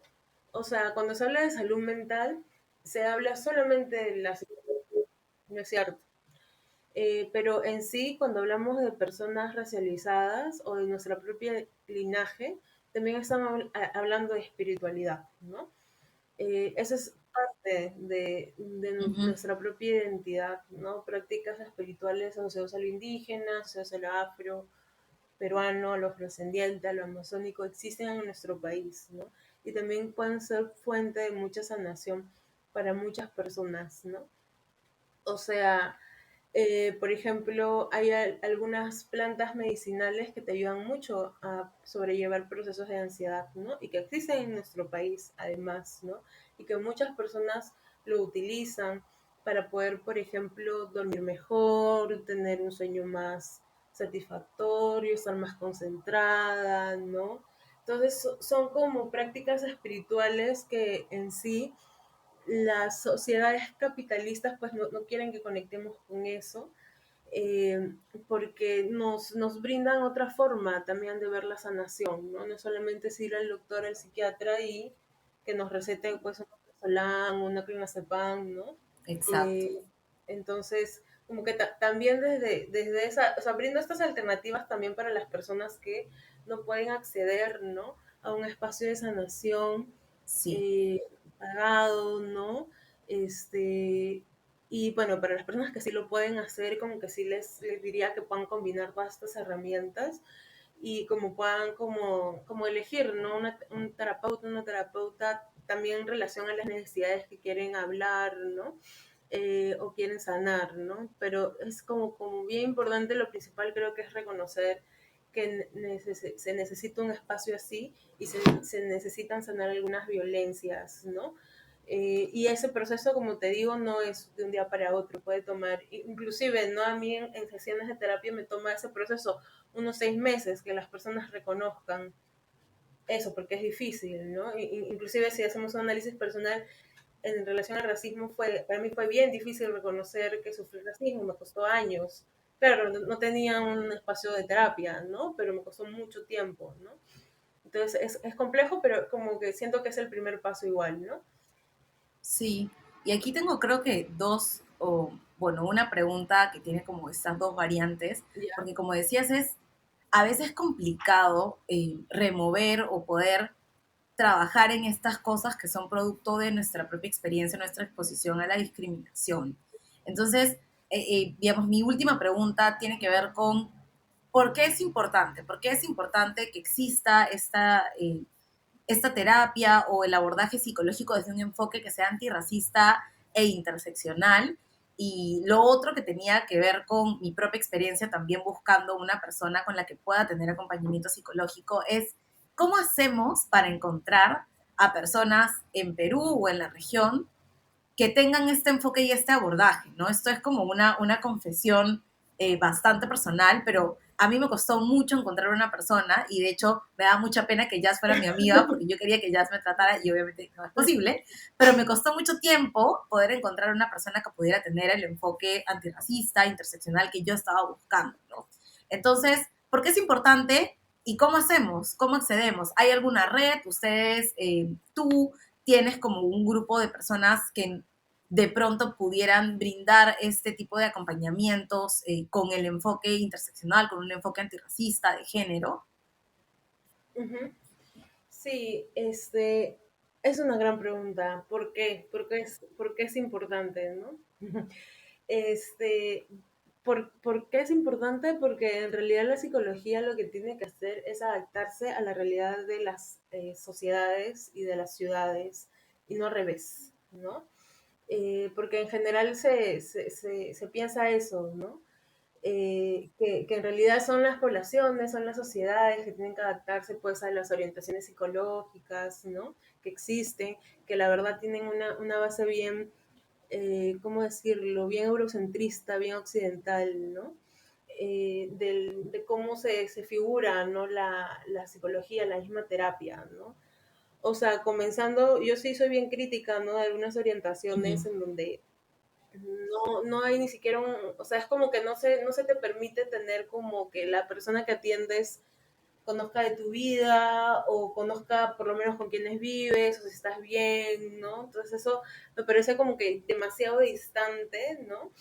o sea, cuando se habla de salud mental, se habla solamente de la psicología, no es cierto. Pero en sí, cuando hablamos de personas racializadas o de nuestra propia linaje, también estamos hablando de espiritualidad, ¿no? Eso es parte de Ujú. nuestra propia identidad, ¿no? Prácticas espirituales asociadas a lo indígena, asociadas a lo afro, peruano, a lo afrodescendiente, a lo amazónico, existen en nuestro país, ¿no? Y también pueden ser fuente de mucha sanación para muchas personas, ¿no? O sea, por ejemplo, hay algunas plantas medicinales que te ayudan mucho a sobrellevar procesos de ansiedad, ¿no? Y que existen en nuestro país, además, ¿no? Y que muchas personas lo utilizan para poder, por ejemplo, dormir mejor, tener un sueño más satisfactorio, estar más concentrada, ¿no? Entonces, son como prácticas espirituales que en sí las sociedades capitalistas pues no quieren que conectemos con eso, eh, porque nos brindan otra forma también de ver la sanación, ¿no? No solamente es ir al doctor, al psiquiatra y que nos recete pues un solán, una clonazepam, ¿no? Exacto. Eh, entonces, como que también desde esa, o sea, brinda estas alternativas también para las personas que no pueden acceder, ¿no? A un espacio de sanación Sí, eh, pagado, ¿no? Y bueno, para las personas que sí lo pueden hacer, como que sí les diría que puedan combinar todas estas herramientas y como puedan como elegir, ¿no? Un terapeuta, una terapeuta también en relación a las necesidades que quieren hablar, ¿no? O quieren sanar, ¿no? Pero es como bien importante, lo principal creo que es reconocer que se necesita un espacio así y se necesitan sanar algunas violencias, ¿no? Y ese proceso, como te digo, no es de un día para otro, puede tomar, inclusive, ¿no? A mí en sesiones de terapia me toma ese proceso unos 6 meses que las personas reconozcan eso, porque es difícil, ¿no? Inclusive si hacemos un análisis personal en relación al racismo, para mí fue bien difícil reconocer que sufrí racismo, me costó años. Claro, no tenía un espacio de terapia, ¿no? Pero me costó mucho tiempo, ¿no? Entonces es complejo, pero como que siento que es el primer paso igual, ¿no? sí. Y aquí tengo creo que dos, o bueno, una pregunta que tiene como estas dos variantes, Ya. porque como decías, es a veces complicado remover o poder trabajar en estas cosas que son producto de nuestra propia experiencia, nuestra exposición a la discriminación. Entonces, digamos, mi última pregunta tiene que ver con por qué es importante, por qué es importante que exista esta terapia o el abordaje psicológico desde un enfoque que sea antirracista e interseccional. Y lo otro que tenía que ver con mi propia experiencia también buscando una persona con la que pueda tener acompañamiento psicológico es cómo hacemos para encontrar a personas en Perú o en la región que tengan este enfoque y este abordaje, ¿no? Esto es como una confesión bastante personal, pero a mí me costó mucho encontrar una persona y de hecho me da mucha pena que Jazz fuera mi amiga porque yo quería que Jazz me tratara y obviamente no es posible, pero me costó mucho tiempo poder encontrar una persona que pudiera tener el enfoque antirracista, interseccional que yo estaba buscando, ¿no? Entonces, ¿por qué es importante? ¿Y cómo hacemos? ¿Cómo accedemos? ¿Hay alguna red? Ustedes, tú tienes como un grupo de personas que de pronto pudieran brindar este tipo de acompañamientos con el enfoque interseccional, con un enfoque antirracista, de género. Ujú. Sí, es una gran pregunta. ¿Por qué? Por qué es importante, ¿no? Este, ¿por qué es importante? Porque en realidad la psicología lo que tiene que hacer es adaptarse a la realidad de las sociedades y de las ciudades y no al revés, ¿no? Porque en general se piensa eso, ¿no? Que en realidad son las poblaciones, son las sociedades que tienen que adaptarse pues a las orientaciones psicológicas, ¿no? Que existen, que la verdad tienen una base bien, ¿cómo decirlo? Bien eurocentrista, bien occidental, ¿no? De cómo se figura, ¿no? La psicología, la misma terapia, ¿no? O sea, comenzando, yo sí soy bien crítica, ¿no? De algunas Uh -huh. orientaciones en donde no hay ni siquiera o sea, es como que no se te permite tener como que la persona que atiendes conozca de tu vida o conozca por lo menos con quiénes vives o si estás bien, ¿no? Entonces eso me parece como que demasiado distante, ¿no?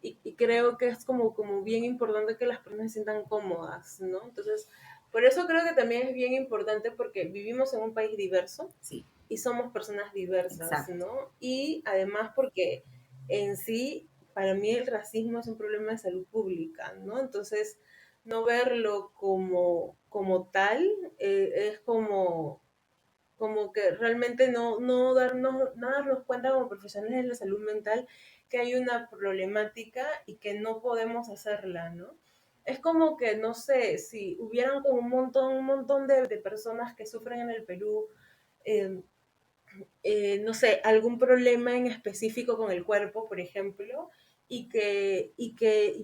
Y creo que es como bien importante que las personas se sientan cómodas, ¿no? Entonces, por eso creo que también es bien importante porque vivimos en un país diverso Sí, y somos personas diversas, exacto. ¿no? Y además porque en sí, para mí el racismo es un problema de salud pública, ¿no? Entonces, no verlo como tal es como que realmente no darnos cuenta como profesionales de la salud mental que hay una problemática y que no podemos hacerla, ¿no? Es como que, no sé, si hubieran como un montón de personas que sufren en el Perú, eh, no sé, algún problema en específico con el cuerpo, por ejemplo, y que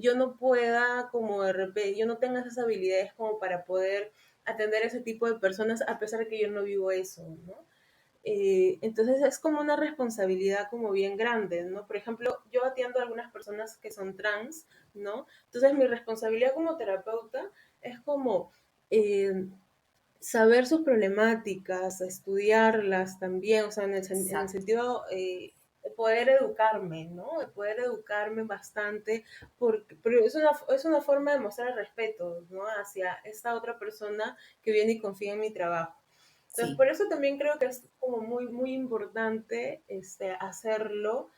yo no pueda, como de repente, yo no tenga esas habilidades como para poder atender a ese tipo de personas, a pesar de que yo no vivo eso, ¿no? Entonces es como una responsabilidad como bien grande, ¿no? Por ejemplo, yo atiendo a algunas personas que son trans, ¿no? Entonces mi responsabilidad como terapeuta es como eh, saber sus problemáticas, estudiarlas también, o sea, en el Exacto. sentido de poder educarme, ¿no? De poder educarme bastante, porque es una forma de mostrar respeto, ¿no? Hacia esta otra persona que viene y confía en mi trabajo. Entonces, Sí. por eso también creo que es como muy importante hacerlo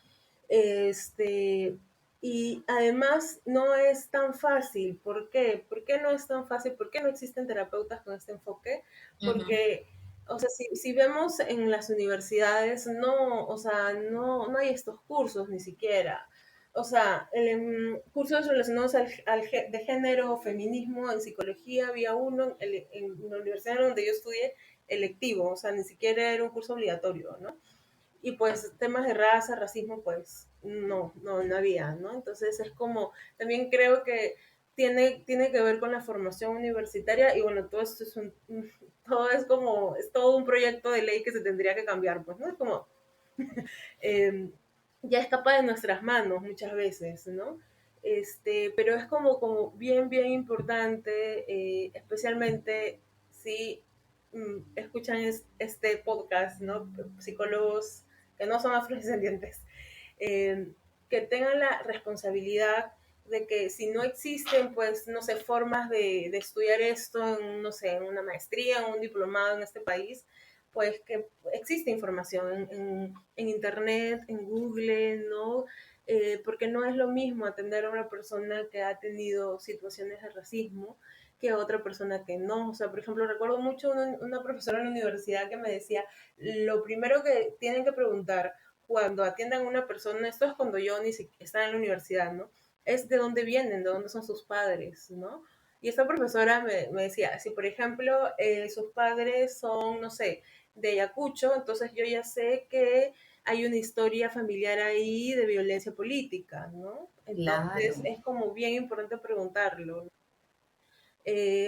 este, y además no es tan fácil. ¿Por qué? ¿Por qué no es tan fácil? ¿Por qué no existen terapeutas con este enfoque? Ujú. Porque, o sea, si vemos en las universidades, no, o sea, no hay estos cursos ni siquiera. O sea, cursos relacionados de género, feminismo, en psicología, había uno en la universidad donde yo estudié electivo, o sea, ni siquiera era un curso obligatorio, ¿no? Y pues temas de raza, racismo, pues no había, ¿no? Entonces es como, también creo que tiene que ver con la formación universitaria y bueno, todo esto todo es como, es todo un proyecto de ley que se tendría que cambiar, pues, ¿no? Es como, eh, ya escapa de nuestras manos muchas veces, ¿no? Pero es como bien importante, especialmente si escuchan este podcast, ¿no? Psicólogos que no son afrodescendientes, eh, que tengan la responsabilidad de que si no existen, pues, no sé, formas de estudiar esto en, no sé, en una maestría, en un diplomado en este país, pues que existe información en Internet, en Google, ¿no? Porque no es lo mismo atender a una persona que ha tenido situaciones de racismo que a otra persona que no. O sea, por ejemplo, recuerdo mucho una profesora en la universidad que me decía, lo primero que tienen que preguntar cuando atiendan a una persona, esto es cuando yo ni siquiera estaba en la universidad, ¿no? Es de dónde vienen, de dónde son sus padres, ¿no? Y esta profesora me decía, si por ejemplo sus padres son, no sé, de Ayacucho, entonces yo ya sé que hay una historia familiar ahí de violencia política, ¿no? Entonces Claro. es como bien importante preguntarlo, ¿no?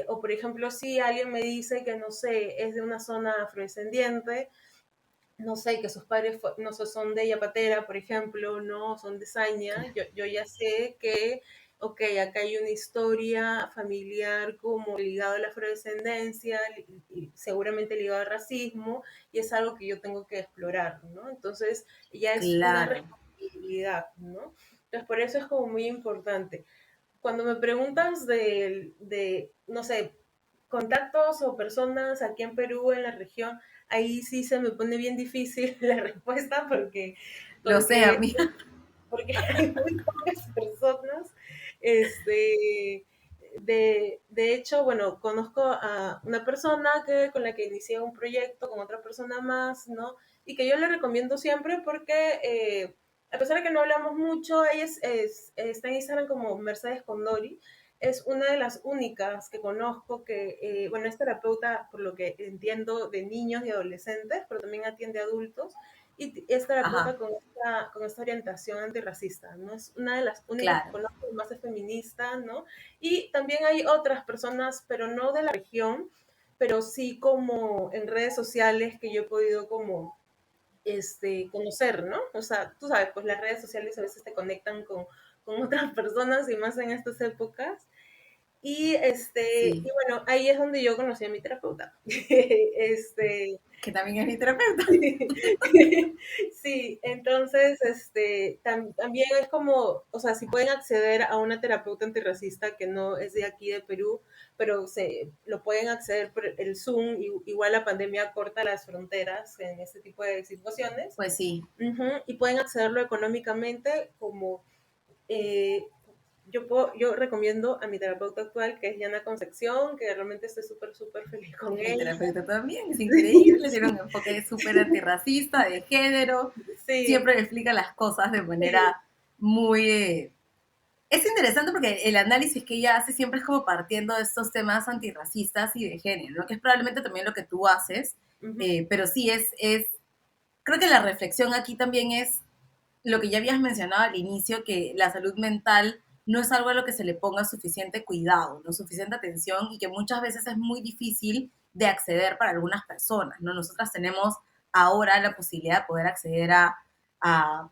O por ejemplo, si alguien me dice que, no sé, es de una zona afrodescendiente, no sé, que sus padres no sé, son de Yapatera, por ejemplo, no, son de Saña, Claro. yo ya sé que, ok, acá hay una historia familiar como ligado a la afrodescendencia y seguramente ligado al racismo, y es algo que yo tengo que explorar, ¿no? Entonces, ya es una Claro. responsabilidad, ¿no? Entonces, por eso es como muy importante. Cuando me preguntas no sé, contactos o personas aquí en Perú, en la región, ahí sí se me pone bien difícil la respuesta Lo sé, porque, amiga. porque hay muy pocas personas. Este, de hecho, bueno, conozco a una persona con la que inicié un proyecto con otra persona más, ¿no? Y que yo le recomiendo siempre porque, a pesar de que no hablamos mucho, ella está en Instagram como Mercedes Condori. Es una de las únicas que conozco que, bueno, es terapeuta, por lo que entiendo, de niños y adolescentes, pero también atiende a adultos y es terapeuta Ajá, con esta orientación antirracista, ¿no? Es una de las únicas que claro. conozco, más es feminista, ¿no? Y también hay otras personas, pero no de la región, pero sí como en redes sociales que yo he podido como conocer, ¿no? O sea, tú sabes, pues las redes sociales a veces te conectan con otras personas y más en estas épocas. Y Sí, bueno, ahí es donde yo conocí a mi terapeuta. que también es mi terapeuta. Sí, entonces, también es como, o sea, si pueden acceder a una terapeuta antirracista que no es de aquí de Perú, pero lo pueden acceder por el Zoom, igual la pandemia corta las fronteras en este tipo de situaciones. Pues sí, Y pueden accederlo económicamente como eh, yo recomiendo a mi terapeuta actual, que es Yana Concepción, que realmente estoy súper, súper feliz con mi ella. terapeuta también, es Sí, increíble, tiene un enfoque súper antirracista, de género, sí, siempre explica las cosas de sí, manera muy... es interesante porque el análisis que ella hace siempre es como partiendo de estos temas antirracistas y de género, ¿no? Que es probablemente también lo que tú haces, ujú, pero sí creo que la reflexión aquí también es lo que ya habías mencionado al inicio, que la salud mental no es algo a lo que se le ponga suficiente cuidado, no suficiente atención y que muchas veces es muy difícil de acceder para algunas personas, ¿no? Nosotras tenemos ahora la posibilidad de poder acceder a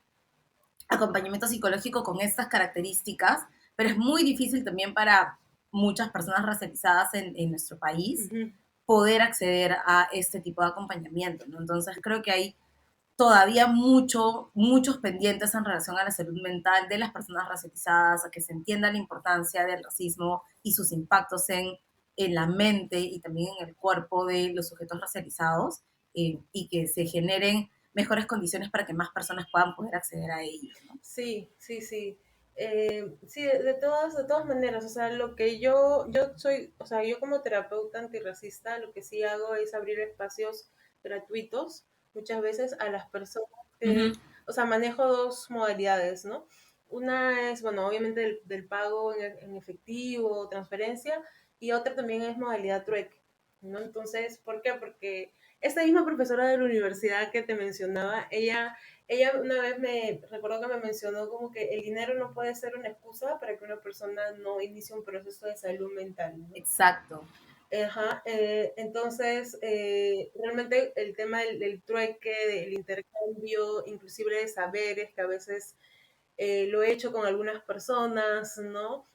acompañamiento psicológico con estas características, pero es muy difícil también para muchas personas racializadas en nuestro país ujú. poder acceder a este tipo de acompañamiento, ¿no? Entonces creo que hay todavía muchos pendientes en relación a la salud mental de las personas racializadas, a que se entienda la importancia del racismo y sus impactos en la mente y también en el cuerpo de los sujetos racializados, y que se generen mejores condiciones para que más personas puedan poder acceder a ello, ¿no? Sí, sí, sí. Sí, de todas maneras, o sea, lo que yo soy, o sea, yo como terapeuta antirracista, lo que sí hago es abrir espacios gratuitos muchas veces a las personas Uh -huh. que, o sea, manejo dos modalidades, ¿no? Una es, bueno, obviamente del pago en efectivo, transferencia, y otra también es modalidad trueque, ¿no? Entonces, ¿por qué? Porque esta misma profesora de la universidad que te mencionaba, ella una vez me recuerdo que me mencionó como que el dinero no puede ser una excusa para que una persona no inicie un proceso de salud mental, ¿no? Exacto, Ajá, entonces, realmente el tema del trueque, del intercambio, inclusive de saberes, que a veces lo he hecho con algunas personas, ¿no?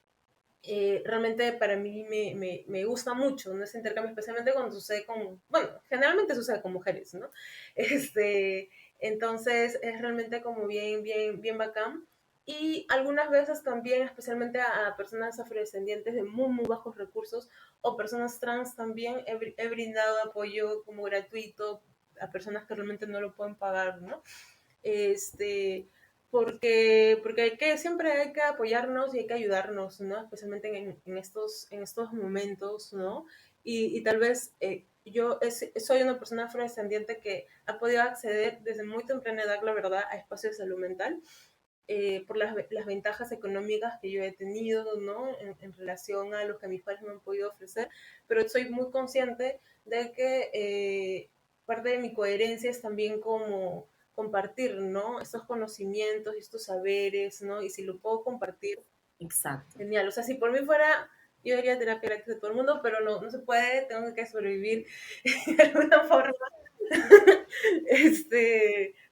Realmente para mí me gusta mucho, ¿no? Ese intercambio, especialmente cuando sucede con, bueno, generalmente sucede con mujeres, ¿no? Este, entonces es realmente como bien, bien, bien bacán. Y algunas veces también, especialmente a personas afrodescendientes de muy, muy bajos recursos o personas trans también, he brindado apoyo como gratuito a personas que realmente no lo pueden pagar, ¿no? Porque siempre hay que apoyarnos y hay que ayudarnos, ¿no? Especialmente en estos momentos, ¿no? Y tal vez soy una persona afrodescendiente que ha podido acceder desde muy temprana edad, la verdad, a espacios de salud mental, por las ventajas económicas que yo he tenido, ¿no? En relación a lo que mis padres me han podido ofrecer, pero soy muy consciente de que parte de mi coherencia es también como compartir, ¿no? Estos conocimientos y estos saberes, ¿no? Y si lo puedo compartir, exacto. genial. O sea, si por mí fuera, yo haría terapia gratis de todo el mundo, pero no, no se puede, tengo que sobrevivir de alguna forma.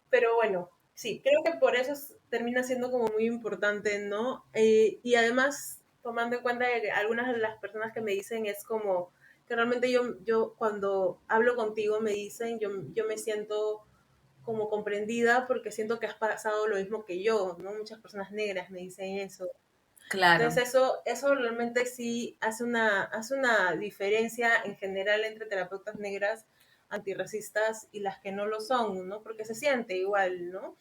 Pero bueno, sí, creo que por eso termina siendo como muy importante, ¿no? Y además, tomando en cuenta que algunas de las personas que me dicen es como que realmente yo cuando hablo contigo me dicen, yo me siento como comprendida porque siento que has pasado lo mismo que yo, ¿no? Muchas personas negras me dicen eso. Claro, Entonces eso realmente sí hace una diferencia en general entre terapeutas negras antirracistas y las que no lo son, ¿no? Porque se siente igual, ¿no?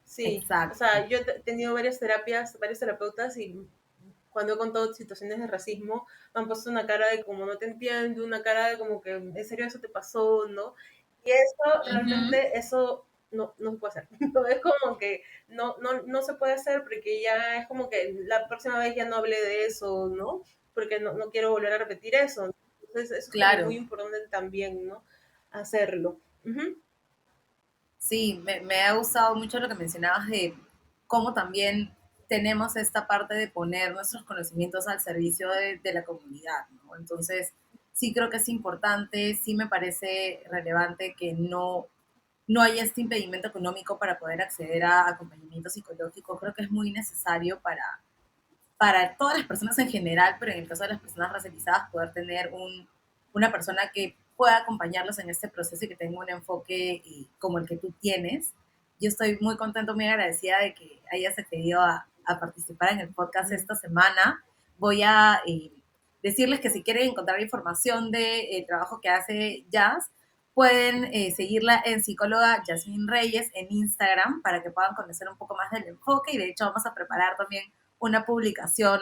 Sí, o exacto. sea, yo he tenido varias terapias, varios terapeutas y cuando he contado situaciones de racismo me han puesto una cara de como no te entiendo, una cara de como que en serio eso te pasó, ¿no? Y eso Uh -huh. realmente, eso no se puede hacer. No, es como que no se puede hacer porque ya es como que la próxima vez ya no hablé de eso, ¿no? Porque no quiero volver a repetir eso. Entonces eso es como muy Claro. importante también, ¿no? Hacerlo. Ujú. Sí, me ha gustado mucho lo que mencionabas de cómo también tenemos esta parte de poner nuestros conocimientos al servicio de la comunidad, ¿no? Entonces, sí creo que es importante, sí me parece relevante que no haya este impedimento económico para poder acceder a acompañamiento psicológico. Creo que es muy necesario para todas las personas en general, pero en el caso de las personas racializadas, poder tener una persona que pueda acompañarlos en este proceso y que tenga un enfoque como el que tú tienes. Yo estoy muy contento, muy agradecida de que hayas accedido a participar en el podcast esta semana. Voy a decirles que si quieren encontrar información del trabajo que hace Jazz, pueden seguirla en psicóloga Yasmín Reyes en Instagram para que puedan conocer un poco más del enfoque, y de hecho vamos a preparar también una publicación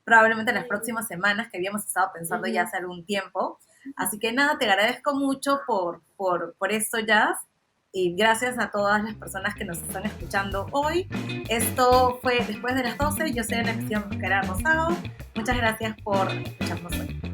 probablemente en las próximas semanas, que habíamos estado pensando ya hace algún tiempo. Así que nada, te agradezco mucho por esto, Jazz, y gracias a todas las personas que nos están escuchando hoy. Esto fue Después de las 12. Yo soy Ana Cristina Mosquera Rosado. Muchas gracias por escucharnos hoy.